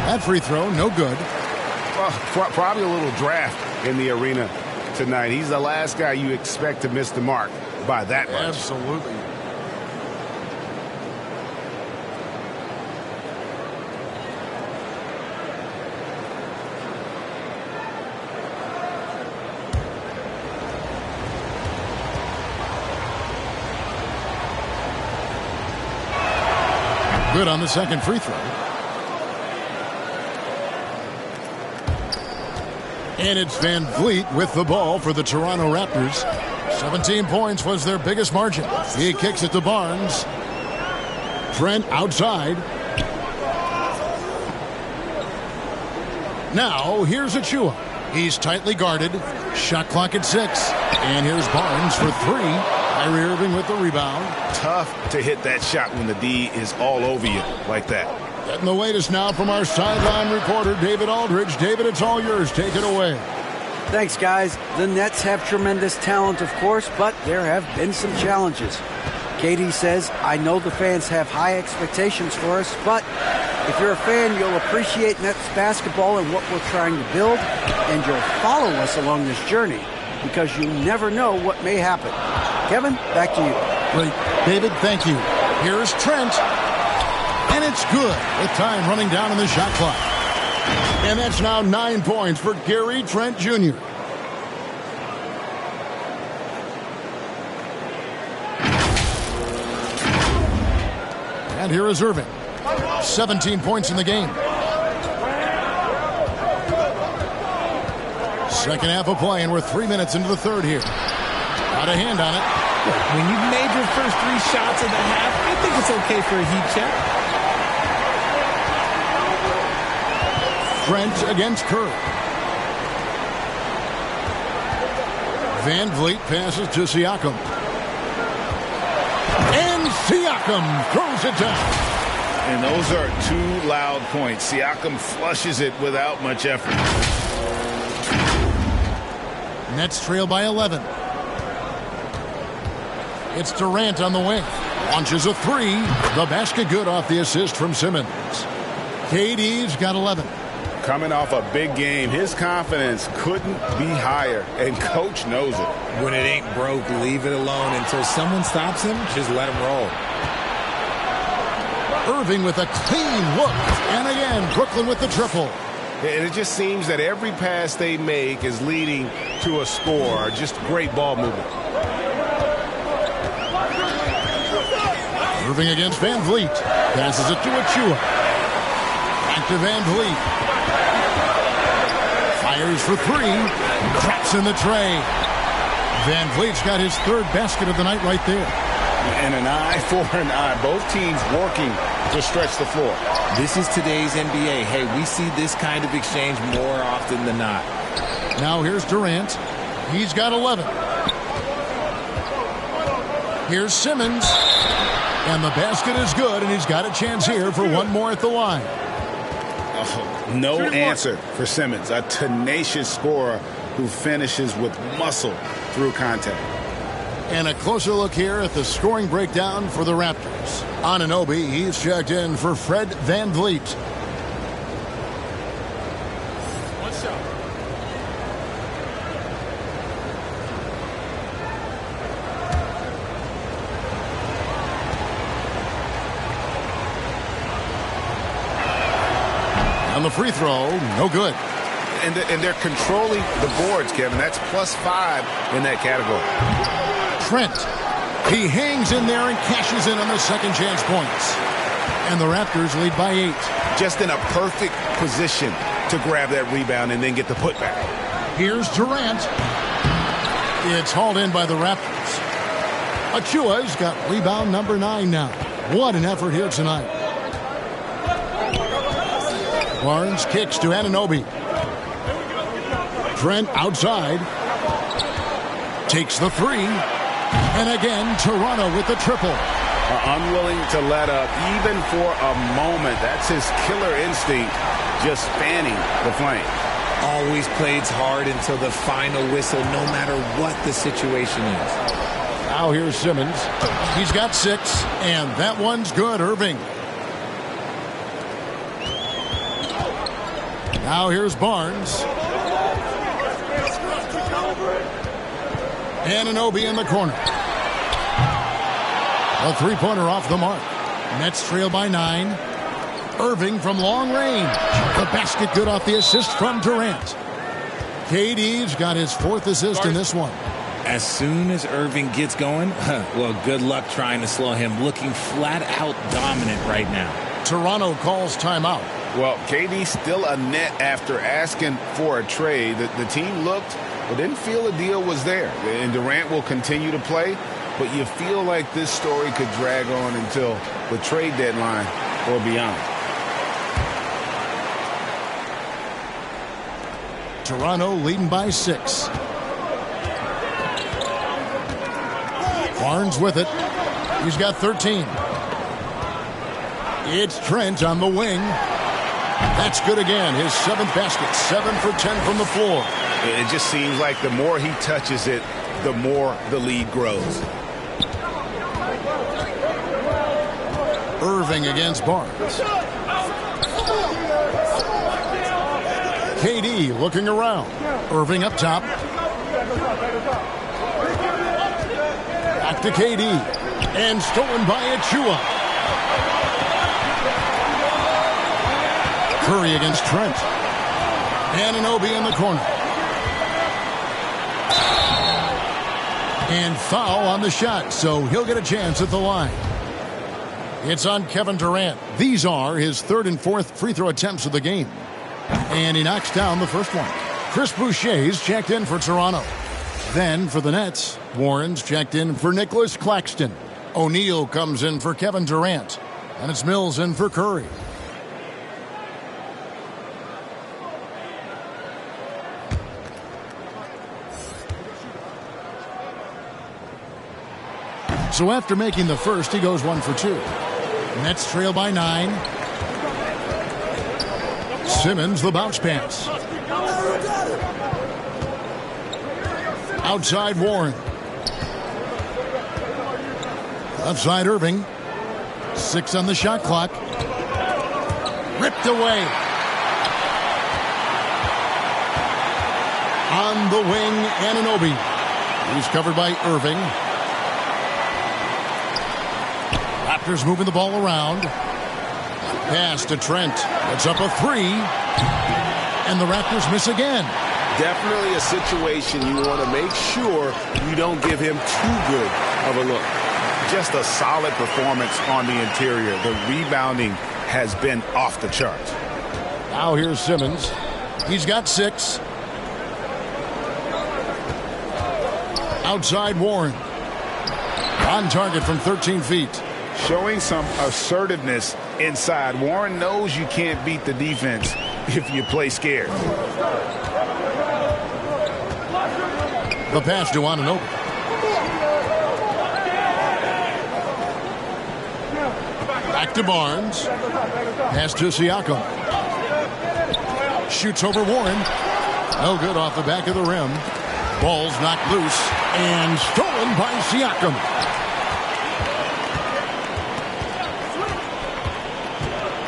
A: That free throw, no good.
C: Well, probably a little draft in the arena tonight. He's the last guy you expect to miss the mark by that much.
J: Absolutely.
A: Good on the second free throw. And it's Van Vliet with the ball for the Toronto Raptors. 17 points was their biggest margin. He kicks it to Barnes. Trent outside. Now here's Achua. He's tightly guarded. Shot clock at 6. And here's Barnes for 3. Kyrie Irving with the rebound.
C: Tough to hit that shot when the D is all over you like that.
A: Getting the latest now from our sideline reporter, David Aldridge. David, it's all yours. Take it away.
B: Thanks, guys. The Nets have tremendous talent, of course, but there have been some challenges. Katie says, I know the fans have high expectations for us, but if you're a fan, you'll appreciate Nets basketball and what we're trying to build, and you'll follow us along this journey because you never know what may happen. Kevin, back to you.
A: Great. David, thank you. Here's Trent. And it's good with time running down on the shot clock. And that's now 9 points for Gary Trent Jr. And here is Irving. 17 points in the game. Second half of play, and we're 3 minutes into the third here. Got a hand on it.
D: When you've made your first 3 shots of the half, I think it's okay for a heat check.
A: Trent against Curry. Van Vliet passes to Siakam. And Siakam throws it down.
C: And those are 2 loud points. Siakam flushes it without much effort.
A: Nets trail by 11. It's Durant on the wing. Launches a 3. The basket good off the assist from Simmons. KD's got 11.
C: Coming off a big game, his confidence couldn't be higher, and coach knows it.
D: When it ain't broke, leave it alone until someone stops him. Just let him roll.
A: Irving with a clean look. And again, Brooklyn with the triple.
C: And it just seems that every pass they make is leading to a score. Just great ball movement.
A: Irving against Van Vliet. Passes it to Achua. Back to Van Vliet. Fires for 3. Traps in the tray. Van Vliet's got his 3rd basket of the night right there.
C: And an eye for an eye. Both teams working to stretch the floor.
D: This is today's NBA. Hey, we see this kind of exchange more often than not.
A: Now here's Durant. He's got 11. Here's Simmons. And the basket is good, and he's got a chance here for one more at the line.
C: Oh, no answer for Simmons, a tenacious scorer who finishes with muscle through contact.
A: And a closer look here at the scoring breakdown for the Raptors. Anunoby, he's checked in for Fred VanVleet.
F: One shot.
A: On the free throw, no good.
C: And they're controlling the boards, Kevin. That's +5 in that category.
A: Trent, he hangs in there and cashes in on the second chance points. And the Raptors lead by 8.
C: Just in a perfect position to grab that rebound and then get the putback.
A: Here's Durant. It's hauled in by the Raptors. Achua's got rebound number 9 now. What an effort here tonight. Barnes kicks to Anunoby. Trent outside. Takes the 3. And again, Toronto with the triple.
C: Unwilling to let up even for a moment. That's his killer instinct, just fanning the flame.
D: Always plays hard until the final whistle, no matter what the situation is.
A: Now here's Simmons. He's got 6, and that one's good, Irving. Now here's Barnes. Anunoby in the corner. A three-pointer off the mark. Nets trail by 9. Irving from long range. The basket good off the assist from Durant. KD's got his 4th assist in this one.
D: As soon as Irving gets going, well, good luck trying to slow him. Looking flat out dominant right now.
A: Toronto calls timeout.
C: Well, KD still a net after asking for a trade. The team looked but didn't feel a deal was there. And Durant will continue to play, but you feel like this story could drag on until the trade deadline or beyond.
A: Toronto leading by 6. Barnes with it. He's got 13. It's Trent on the wing. That's good again. His 7th basket. 7 for 10 from the floor.
C: It just seems like the more he touches it, the more the lead grows.
A: Irving against Barnes. KD looking around. Irving up top. Back to KD. And stolen by Achua. Curry against Trent. Anunoby in the corner. And foul on the shot, so he'll get a chance at the line. It's on Kevin Durant. These are his 3rd and 4th free throw attempts of the game. And he knocks down the first one. Chris Boucher's checked in for Toronto. Then for the Nets, Warren's checked in for Nicholas Claxton. O'Neal comes in for Kevin Durant. And it's Mills in for Curry. So after making the first, he goes 1 for 2. Nets trail by 9. Simmons, the bounce pass. Outside Warren. Outside Irving. 6 on the shot clock. Ripped away. On the wing, Anunoby. He's covered by Irving. Raptors moving the ball around. Pass to Trent. It's up a 3. And the Raptors miss again.
E: Definitely a situation you want to make sure you don't give him too good of a look.
C: Just a solid performance on the interior. The rebounding has been off the charts.
A: Now here's Simmons. He's got 6. Outside Warren. On target from 13 feet.
C: Showing some assertiveness inside. Warren knows you can't beat the defense if you play scared.
A: The pass to Anunoby. Back to Barnes. Pass to Siakam. Shoots over Warren. No good off the back of the rim. Ball's knocked loose and stolen by Siakam.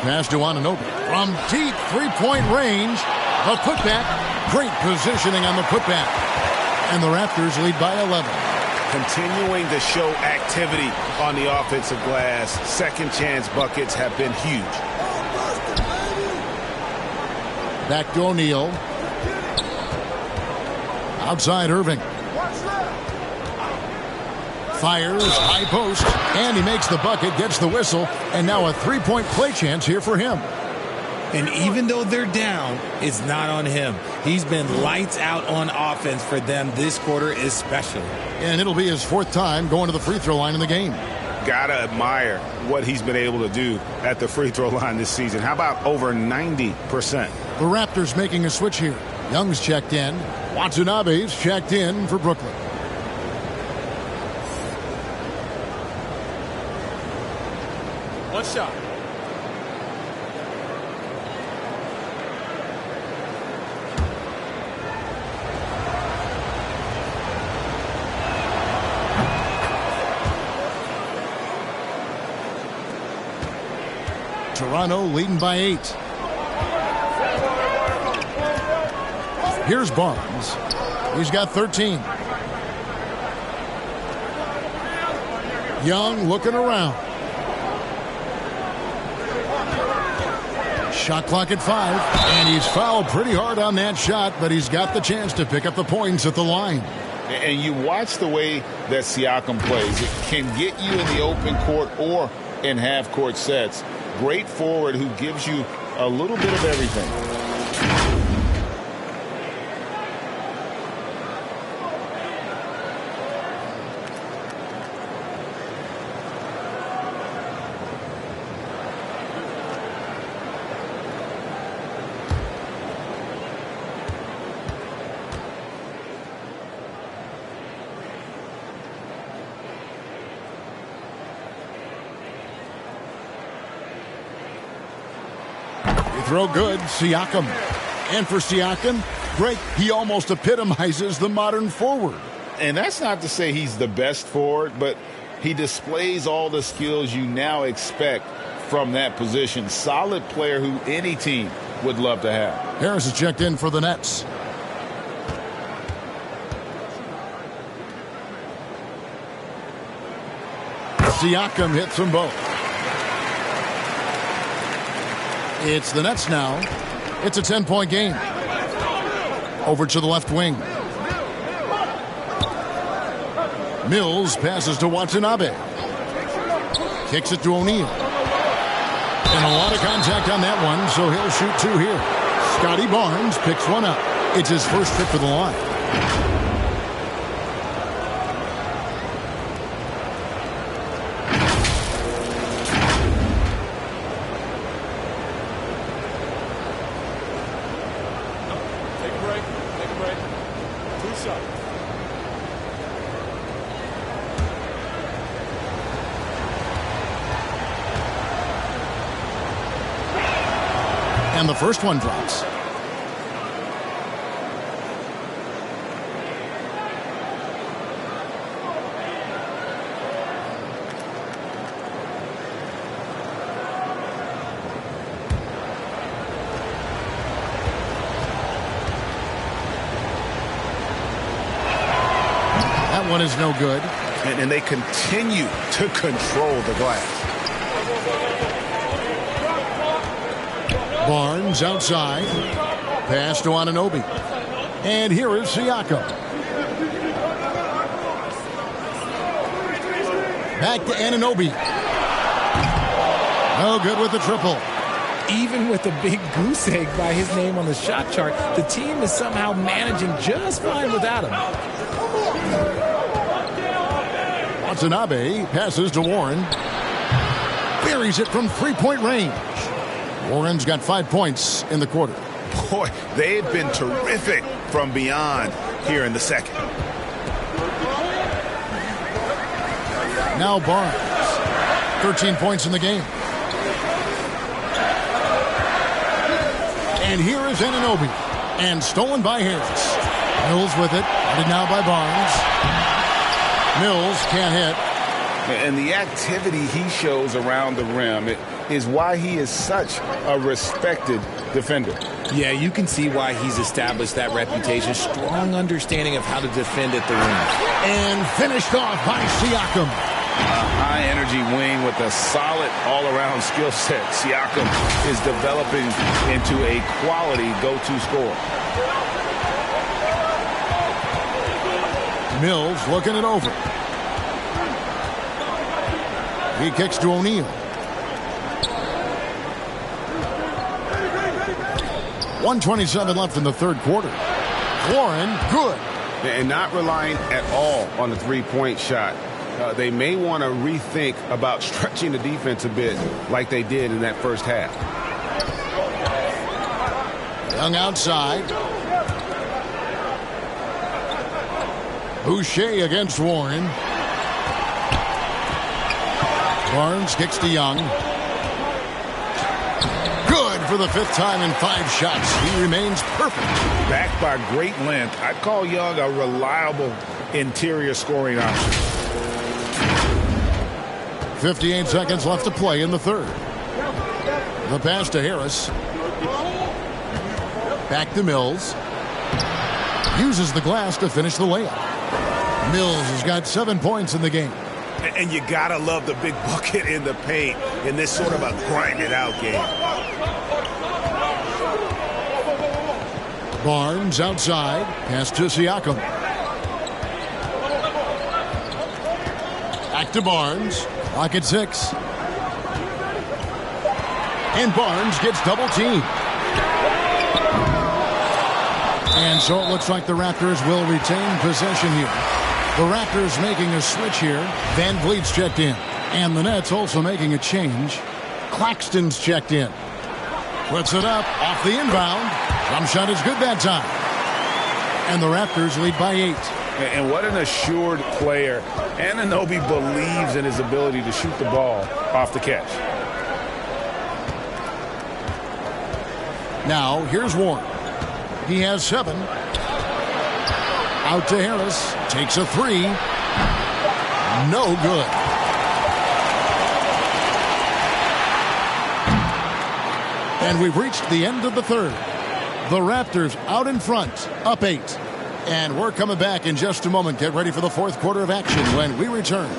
A: Pass to Anunoby from deep three-point range. A putback. Great positioning on the putback. And the Raptors lead by 11.
C: Continuing to show activity on the offensive glass. Second chance buckets have been huge.
A: Back to O'Neal. Outside Irving. Fires, high post, and he makes the bucket, gets the whistle, and now a three-point play chance here for him.
D: And even though they're down, it's not on him. He's been lights out on offense for them this quarter especially.
A: And it'll be his fourth time going to the free throw line in the game.
C: Gotta admire what he's been able to do at the free throw line this season. How about over 90%?
A: The Raptors making a switch here. Young's checked in. Watanabe's checked in for Brooklyn.
J: One shot.
A: Toronto leading by 8. Here's Barnes. He's got 13. Young looking around. Shot clock at 5. And he's fouled pretty hard on that shot, but he's got the chance to pick up the points at the line.
C: And you watch the way that Siakam plays. It can get you in the open court or in half-court sets. Great forward who gives you a little bit of everything.
A: Throw good, Siakam. And for Siakam, Greg, he almost epitomizes the modern forward.
C: And that's not to say he's the best forward, but he displays all the skills you now expect from that position. Solid player who any team would love to have.
A: Harris is checked in for the Nets. Siakam hits them both. It's the Nets now. It's a 10-point game. Over to the left wing. Mills passes to Watanabe. Kicks it to O'Neal. And a lot of contact on that one, so he'll shoot 2 here. Scotty Barnes picks one up. It's his first trip to the line. And the first one drops. That one is no good.
C: And they continue to control the glass.
A: Barnes outside. Pass to Anunoby. And here is Siakam. Back to Anunoby. No good with the triple.
D: Even with a big goose egg by his name on the shot chart, the team is somehow managing just fine without him.
A: Watanabe passes to Warren. Buries it from three-point range. Warren's got 5 points in the quarter.
C: Boy, they've been terrific from beyond here in the second.
A: Now Barnes. 13 points in the game. And And here is Anunoby. And stolen by Harris. Mills with it. Headed now by Barnes. Mills can't hit.
C: And the activity he shows around the rim is why he is such a respected defender.
D: Yeah, you can see why he's established that reputation. Strong understanding of how to defend at the rim.
A: And finished off by Siakam.
C: A high-energy wing with a solid all-around skill set. Siakam is developing into a quality go-to scorer.
A: Mills looking it over. He kicks to O'Neal. 1:27 left in the third quarter. Warren, good.
E: And not relying at all on the three-point shot. They may want to rethink about stretching the defense a bit like they did in that first half.
A: Young outside. Boucher against Warren. Barnes kicks to Young. Good for the fifth time in 5 shots. He remains perfect.
C: Backed by great length, I'd call Young a reliable interior scoring option.
A: 58 seconds left to play in the third. The pass to Harris. Back to Mills. Uses the glass to finish the layup. Mills has got 7 points in the game.
C: And you gotta love the big bucket in the paint in this sort of a grinded out game.
A: Barnes outside. Pass to Siakam. Back to Barnes. Clock at 6. And Barnes gets double teamed. And so it looks like the Raptors will retain possession here. The Raptors making a switch here. Van Vliet's checked in. And the Nets also making a change. Claxton's checked in. Puts it up off the inbound. Jump shot is good that time. And the Raptors lead by 8.
C: And what an assured player. Anunoby believes in his ability to shoot the ball off the catch.
A: Now, here's Warren. He has 7. Out to Harris. Takes a 3. No good. And we've reached the end of the third. The Raptors out in front, up 8. And we're coming back in just a moment. Get ready for the fourth quarter of action when we return.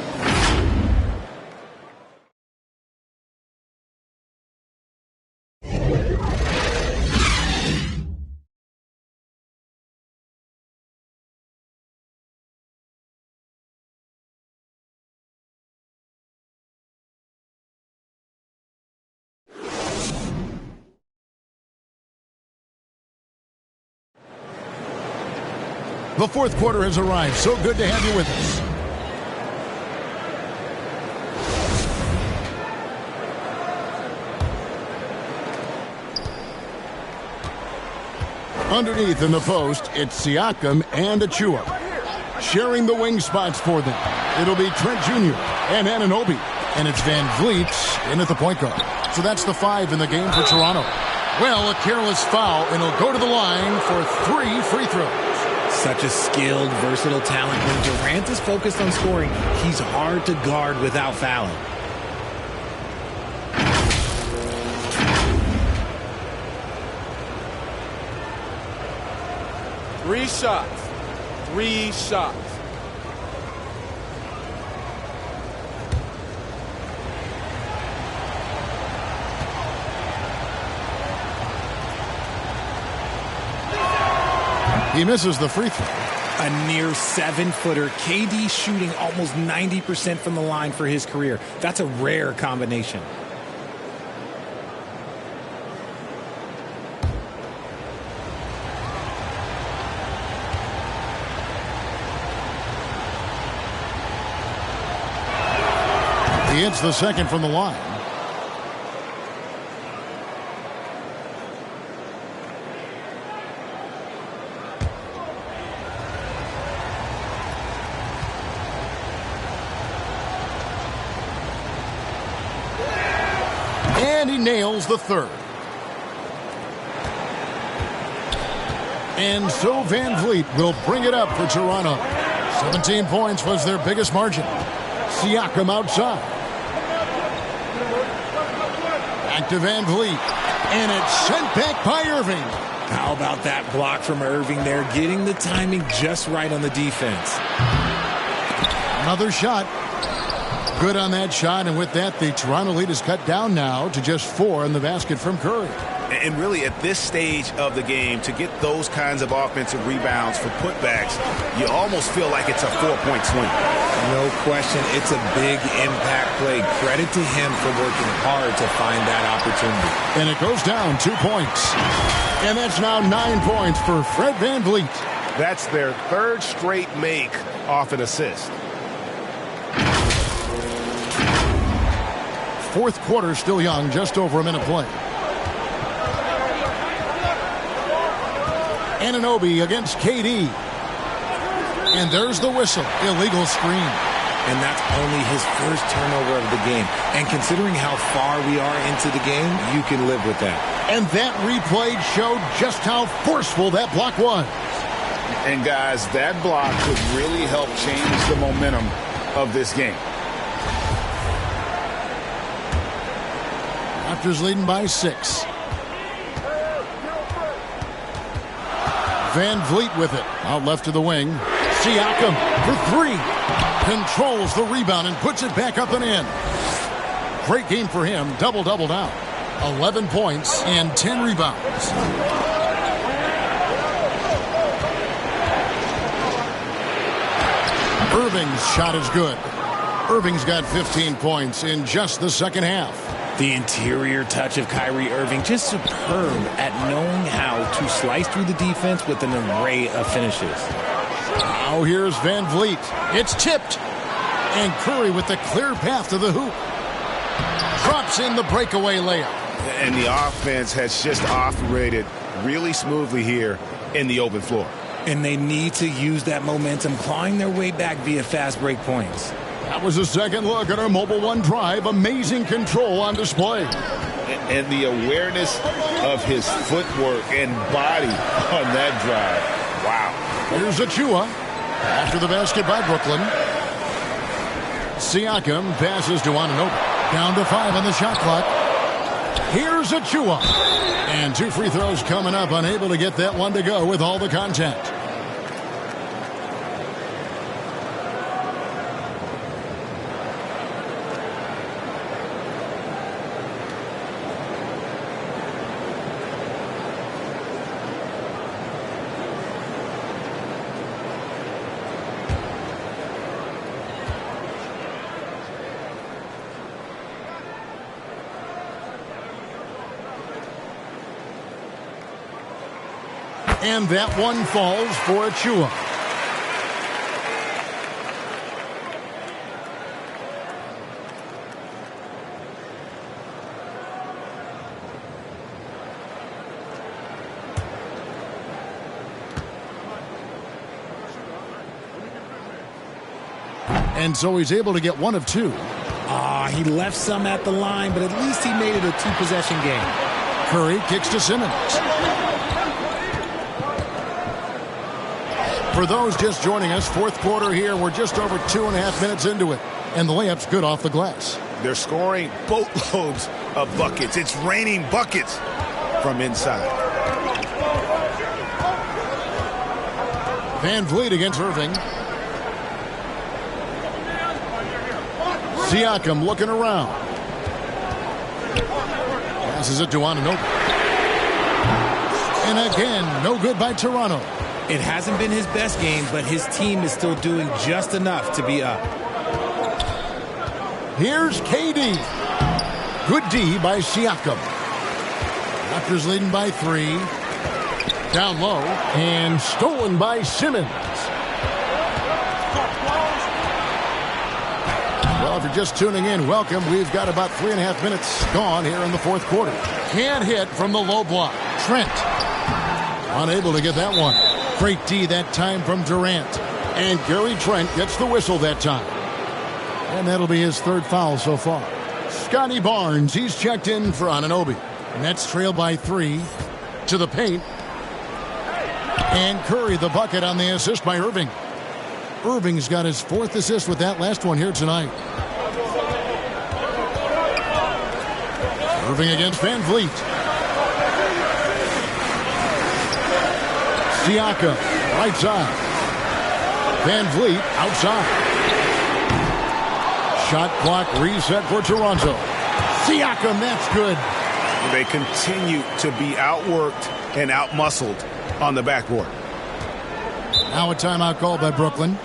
A: The fourth quarter has arrived. So good to have you with us. Underneath in the post, it's Siakam and Achua. Sharing the wing spots for them. It'll be Trent Jr. and Anunoby. And it's Van Vliet in at the point guard. So that's the 5 in the game for Toronto. Well, a careless foul, and he'll go to the line for 3 free throws.
D: Such a skilled, versatile talent. When Durant is focused on scoring, he's hard to guard without fouling.
J: Three shots. 3 shots.
A: He misses the free throw.
D: A near 7-footer. KD shooting almost 90% from the line for his career. That's a rare combination.
A: He hits the second from the line. And he nails the third. And so Van Vliet will bring it up for Toronto. 17 points was their biggest margin. Siakam outside. Back to Van Vliet. And it's sent back by Irving.
D: How about that block from Irving there, getting the timing just right on the defense.
A: Another shot. Good on that shot, and with that, the Toronto lead is cut down now to just 4 in the basket from Curry.
C: And really, at this stage of the game, to get those kinds of offensive rebounds for putbacks, you almost feel like it's a 4-point swing.
D: No question, it's a big impact play. Credit to him for working hard to find that opportunity.
A: And it goes down 2 points. And that's now 9 points for Fred VanVleet.
E: That's their third straight make off an assist.
A: Fourth quarter still young, just over a minute play. Anunoby against KD. And there's the whistle. Illegal screen.
D: And that's only his first turnover of the game. And considering how far we are into the game, you can live with that.
A: And that replay showed just how forceful that block was.
C: And guys, that block could really help change the momentum of this game.
A: Raptors leading by 6. Van Vliet with it. Out left to the wing. Siakam for 3. Controls the rebound and puts it back up and in. Great game for him. Double-double now. 11 points and 10 rebounds. Irving's shot is good. Irving's got 15 points in just the second half.
D: The interior touch of Kyrie Irving, just superb at knowing how to slice through the defense with an array of finishes.
A: Now here's Van Vliet. It's tipped. And Curry with the clear path to the hoop. Drops in the breakaway layup.
C: And the offense has just operated really smoothly here in the open floor.
D: And they need to use that momentum, clawing their way back via fast break points.
A: That was a second look at our Mobile One drive. Amazing control on display.
C: And the awareness of his footwork and body on that drive. Wow.
A: Here's Achua. After the basket by Brooklyn. Siakam passes to Anunoby. Down to 5 on the shot clock. Here's Achua. And 2 free throws coming up. Unable to get that one to go with all the contact. And that one falls for Achua. And so he's able to get 1 of 2.
D: He left some at the line, but at least he made it a 2-possession game.
A: Curry kicks to Simmons. For those just joining us, fourth quarter here. We're just over 2.5 minutes into it. And the layup's good off the glass.
C: They're scoring boatloads of buckets. It's raining buckets from inside.
A: Van Vliet against Irving. Siakam looking around. Passes it to Anunoby. And again, no good by Toronto.
D: It hasn't been his best game, but his team is still doing just enough to be up.
A: Here's KD. Good D by Siakam. Raptors leading by 3. Down low. And stolen by Simmons. Well, if you're just tuning in, welcome. We've got about 3.5 minutes gone here in the fourth quarter. Can't hit from the low block. Trent. Unable to get that one. Great D that time from Durant. And Gary Trent gets the whistle that time. And that'll be his 3rd foul so far. Scotty Barnes, he's checked in for Anunoby. Nets trail by 3 to the paint. And Curry the bucket on the assist by Irving. Irving's got his 4th assist with that last one here tonight. Irving against Van Vliet. Siakam, right side. Van Vliet outside. Shot clock reset for Toronto. Siakam, that's good.
C: They continue to be outworked and outmuscled on the backboard.
A: Now a timeout called by Brooklyn.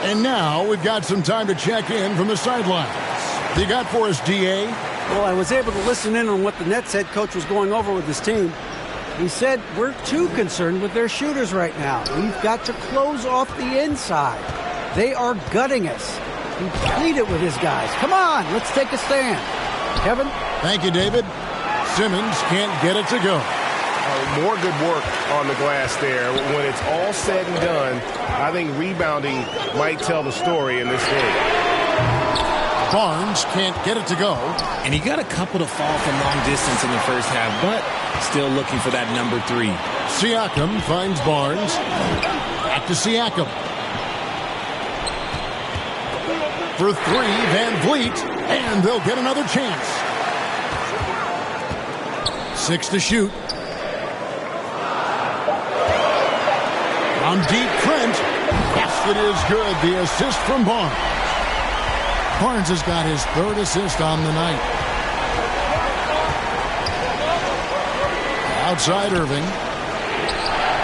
A: And now we've got some time to check in from the sidelines. You got for us, D.A.?
B: Well, I was able to listen in on what the Nets head coach was going over with his team. He said, we're too concerned with their shooters right now. We've got to close off the inside. They are gutting us. He pleaded with his guys. Come on, let's take a stand. Kevin?
A: Thank you, David. Simmons can't get it to go.
E: More good work on the glass there. When it's all said and done, I think rebounding might tell the story in this game.
A: Barnes can't get it to go.
D: And he got a couple to fall from long distance in the first half, but still looking for that number 3.
A: Siakam finds Barnes. Back to Siakam. For 3, Van Vliet, and they'll get another chance. 6 to shoot. On deep, Trent. Yes, it is good. The assist from Barnes. Barnes has got his 3rd assist on the night. Outside Irving.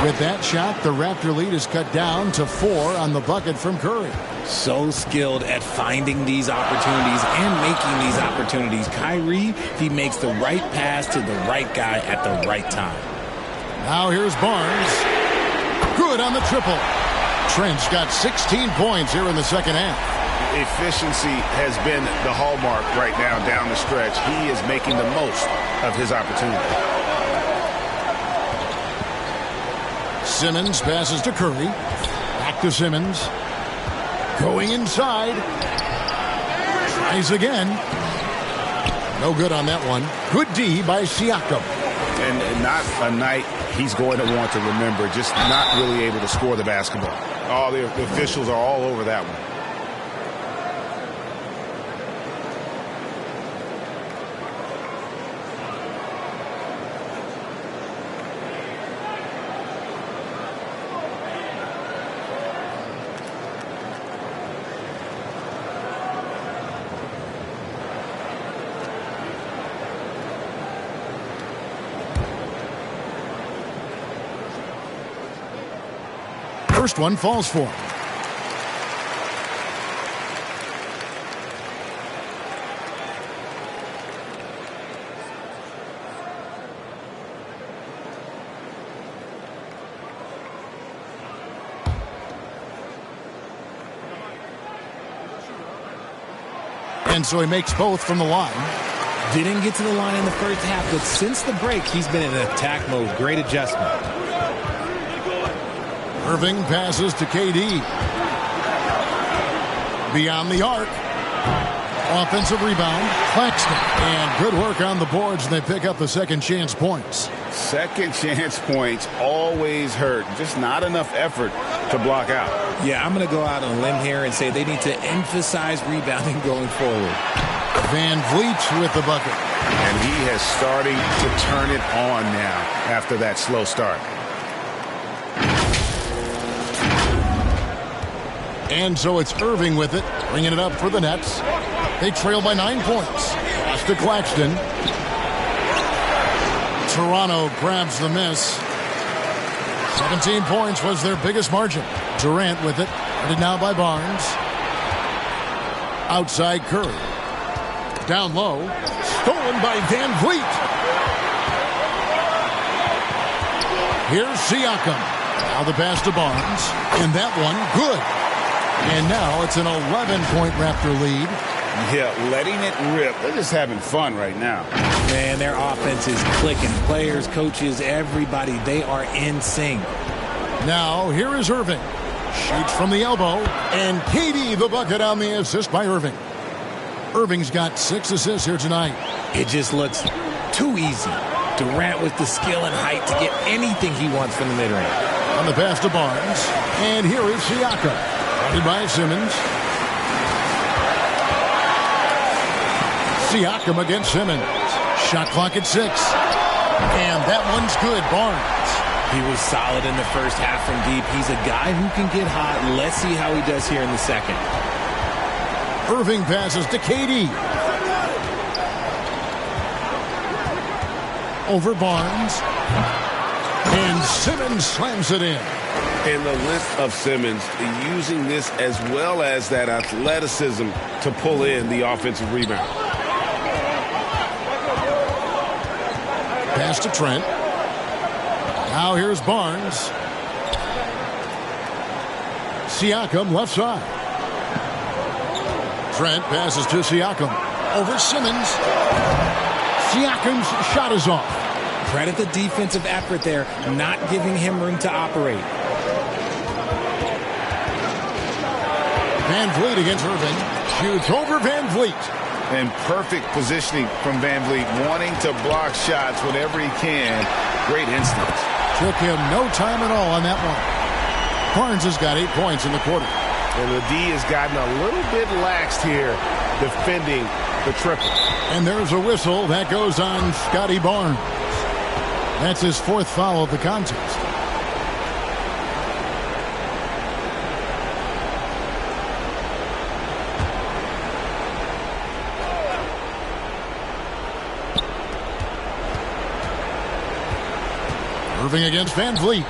A: With that shot, the Raptor lead is cut down to 4 on the bucket from Curry.
D: So skilled at finding these opportunities and making these opportunities. Kyrie, he makes the right pass to the right guy at the right time.
A: Now here's Barnes. Good on the triple. Trent's got 16 points here in the second half.
C: Efficiency has been the hallmark right now down the stretch. He is making the most of his opportunity.
A: Simmons passes to Curry. Back to Simmons. Going inside. Tries again. No good on that one. Good D by Siakam.
C: And not a night he's going to want to remember. Just not really able to score the basketball. Oh, the officials are all over that one.
A: First one falls for him. And so he makes both from the line.
D: Didn't get to the line in the first half, but since the break, he's been in attack mode. Great adjustment.
A: Irving passes to KD. Beyond the arc. Offensive rebound. Claxton. And good work on the boards, and they pick up the second chance points.
C: Second chance points always hurt. Just not enough effort to block out.
D: Yeah, I'm going to go out on a limb here and say they need to emphasize rebounding going forward.
A: Van Vliet with the bucket.
C: And he has starting to turn it on now after that slow start.
A: And so it's Irving with it, bringing it up for the Nets. They trail by 9 points. Pass to Claxton. Toronto grabs the miss. 17 points was their biggest margin. Durant with it. Headed now by Barnes. Outside Curry. Down low. Stolen by Van Vliet. Here's Siakam. Now the pass to Barnes. And that one, good. And now it's an 11-point Raptor lead.
C: Yeah, letting it rip. They're just having fun right now.
D: Man, their offense is clicking. Players, coaches, everybody, they are in sync.
A: Now, here is Irving. Shoots from the elbow. And KD the bucket on the assist by Irving. Irving's got 6 assists here tonight.
D: It just looks too easy. Durant with the skill and height to get anything he wants from the mid-range.
A: On the pass to Barnes. And here is Siakam. Guarded by Simmons. Siakam against Simmons. Shot clock at 6. And that one's good. Barnes.
D: He was solid in the first half from deep. He's a guy who can get hot. Let's see how he does here in the second.
A: Irving passes to KD. Over Barnes. And Simmons slams it in.
C: And the length of Simmons using this as well as that athleticism to pull in the offensive rebound.
A: Pass to Trent. Now here's Barnes. Siakam left side. Trent passes to Siakam. Over Simmons. Siakam's shot is off.
D: Credit the defensive effort there, not giving him room to operate.
A: Van Vliet against Irving. Shoots over Van Vliet.
C: And perfect positioning from Van Vliet, wanting to block shots whenever he can. Great instincts.
A: Took him no time at all on that one. Barnes has got 8 points in the quarter.
C: And the D has gotten a little bit laxed here defending the triple.
A: And there's a whistle that goes on Scotty Barnes. That's his 4th foul of the contest. Irving against Van Vliet.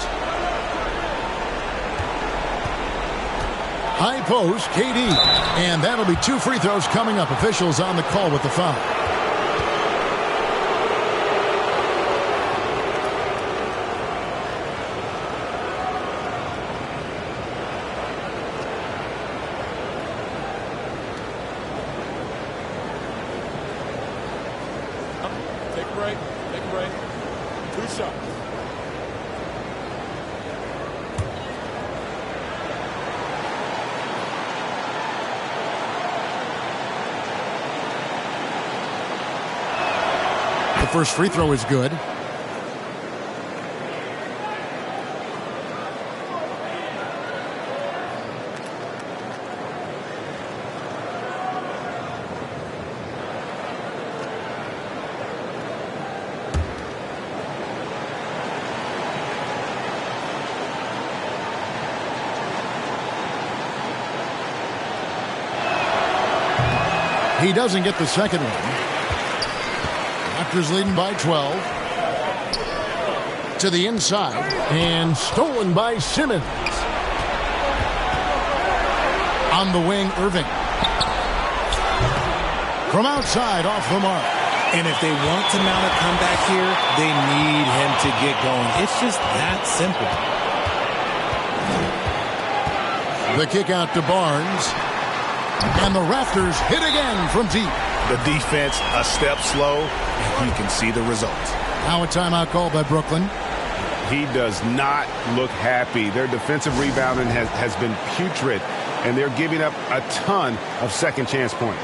A: High post, KD. And that'll be 2 free throws coming up. Officials on the call with the foul.
J: Take a break. Take a break. 2 shots.
A: The first free throw is good. He doesn't get the second one. Raptors leading by 12. To the inside. And stolen by Simmons. On the wing, Irving. From outside, off the mark.
D: And if they want to mount a comeback here, they need him to get going. It's just that simple.
A: The kick out to Barnes. And the Raptors hit again from deep.
C: The defense a step slow, and you can see the results.
A: Now a timeout called by Brooklyn.
C: He does not look happy. Their defensive rebounding has been putrid, and they're giving up a ton of second chance points.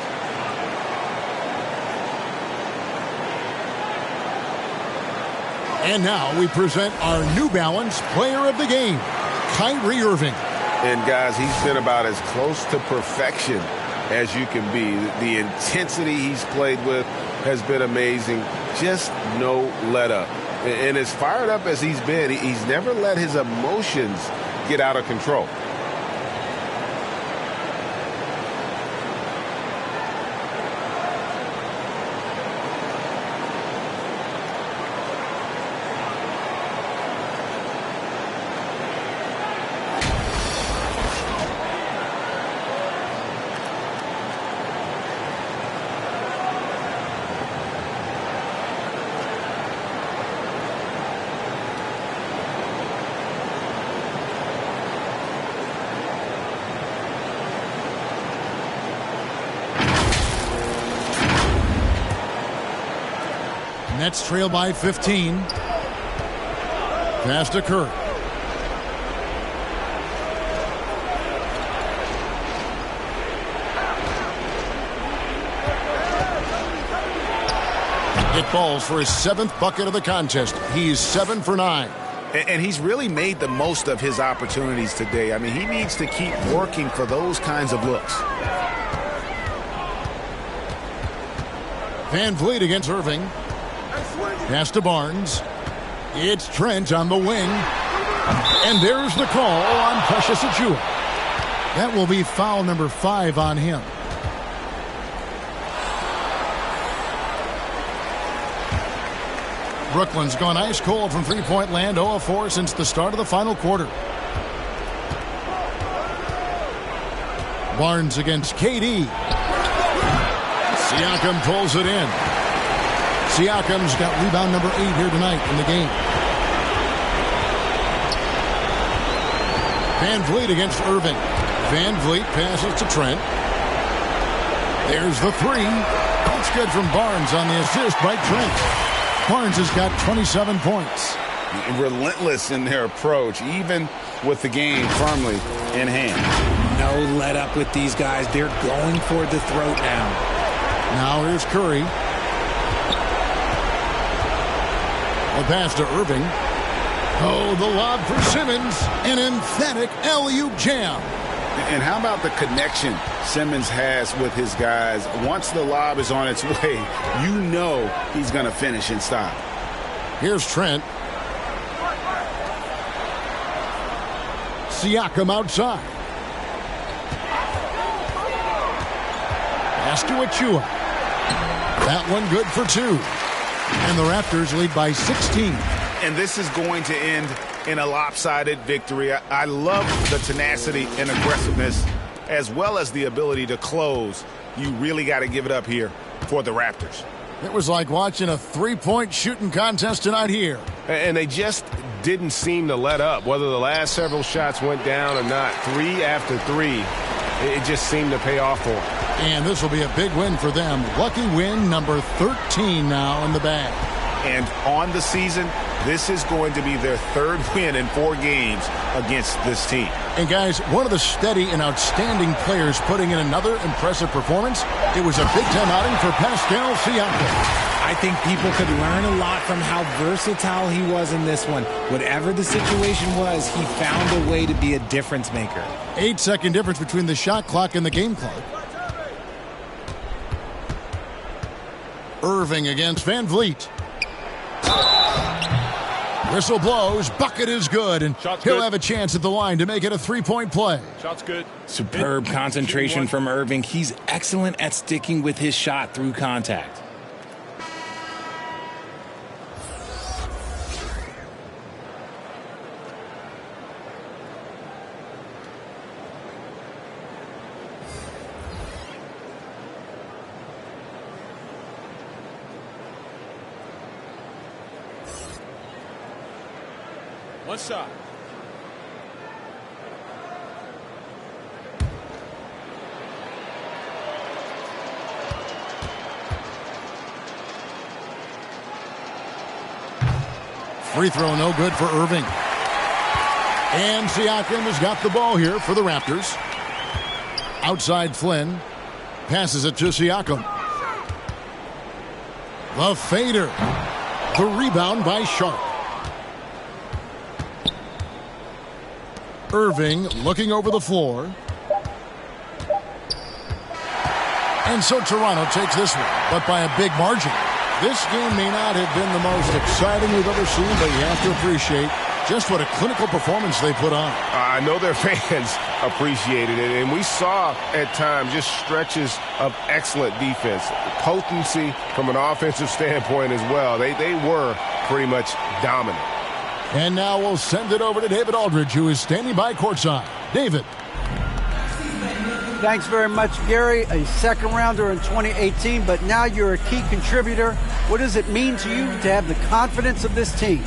A: And now we present our New Balance Player of the Game, Kyrie Irving.
C: And guys, he's been about as close to perfection as you can be. The intensity he's played with has been amazing. Just no let up. And as fired up as he's been, he's never let his emotions get out of control.
A: Nets trail by 15. Pass to Curry. It falls for his 7th bucket of the contest. He's 7 for 9.
C: And he's really made the most of his opportunities today. I mean, he needs to keep working for those kinds of looks.
A: Van Vliet against Irving. Pass to Barnes. It's Trent on the wing. And there's the call on Precious Achiuwa. That will be foul number 5 on him. Brooklyn's gone ice cold from three-point land, 0 of 4 since the start of the final quarter. Barnes against KD. Siakam pulls it in. Siakam's got rebound number 8 here tonight in the game. Van Vliet against Irving. Van Vliet passes to Trent. There's the 3. That's good from Barnes on the assist by Trent. Barnes has got 27 points.
C: Relentless in their approach, even with the game firmly in hand.
D: No let up with these guys. They're going for the throat now.
A: Now here's Curry. A pass to Irving. Oh, the lob for Simmons. An emphatic alley-oop jam.
C: And how about the connection Simmons has with his guys? Once the lob is on its way, you know he's going to finish in style.
A: Here's Trent. Siakam outside. Pass to Achiuwa. That one good for 2. And the Raptors lead by 16.
C: And this is going to end in a lopsided victory. I love the tenacity and aggressiveness as well as the ability to close. You really got to give it up here for the Raptors.
A: It was like watching a three-point shooting contest tonight here.
E: And they just didn't seem to let up. Whether the last several shots went down or not, 3 after 3, it just seemed to pay off for them.
A: And this will be a big win for them. Lucky win number 13 now in the bag.
C: And on the season, this is going to be their 3rd win in 4 games against this team.
A: And guys, one of the steady and outstanding players putting in another impressive performance. It was a big time outing for Pascal Siakam.
D: I think people could learn a lot from how versatile he was in this one. Whatever the situation was, he found a way to be a difference maker.
A: 8-second difference between the shot clock and the game clock. Irving against Van Vliet. Whistle blows, bucket is good, and he'll have a chance at the line to make it a 3-point play.
E: Shot's good.
D: Superb concentration from Irving. He's excellent at sticking with his shot through contact.
E: One shot.
A: Free throw no good for Irving. And Siakam has got the ball here for the Raptors. Outside Flynn. Passes it to Siakam. The fader. The rebound by Sharp. Irving looking over the floor. And so Toronto takes this one, but by a big margin. This game may not have been the most exciting we've ever seen, but you have to appreciate just what a clinical performance they put on.
E: I know their fans appreciated it, and we saw at times just stretches of excellent defense. Potency from an offensive standpoint as well. They were pretty much dominant.
A: And now we'll send it over to David Aldridge, who is standing by courtside. David.
B: Thanks very much, Gary. A second rounder in 2018, but now you're a key contributor. What does it mean to you to have the confidence of this team?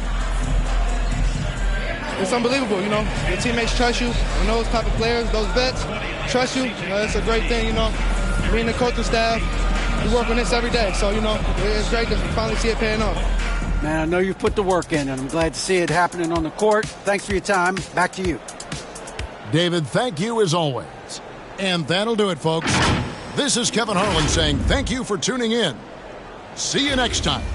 K: It's unbelievable, you know. Your teammates trust you. And those type of players, those vets, trust you. You know, it's a great thing, you know. Me and the coaching staff, we work on this every day. So, it's great to finally see it paying off.
B: Man, I know you've put the work in, and I'm glad to see it happening on the court. Thanks for your time. Back to you.
A: David, thank you as always. And that'll do it, folks. This is Kevin Harlan saying thank you for tuning in. See you next time.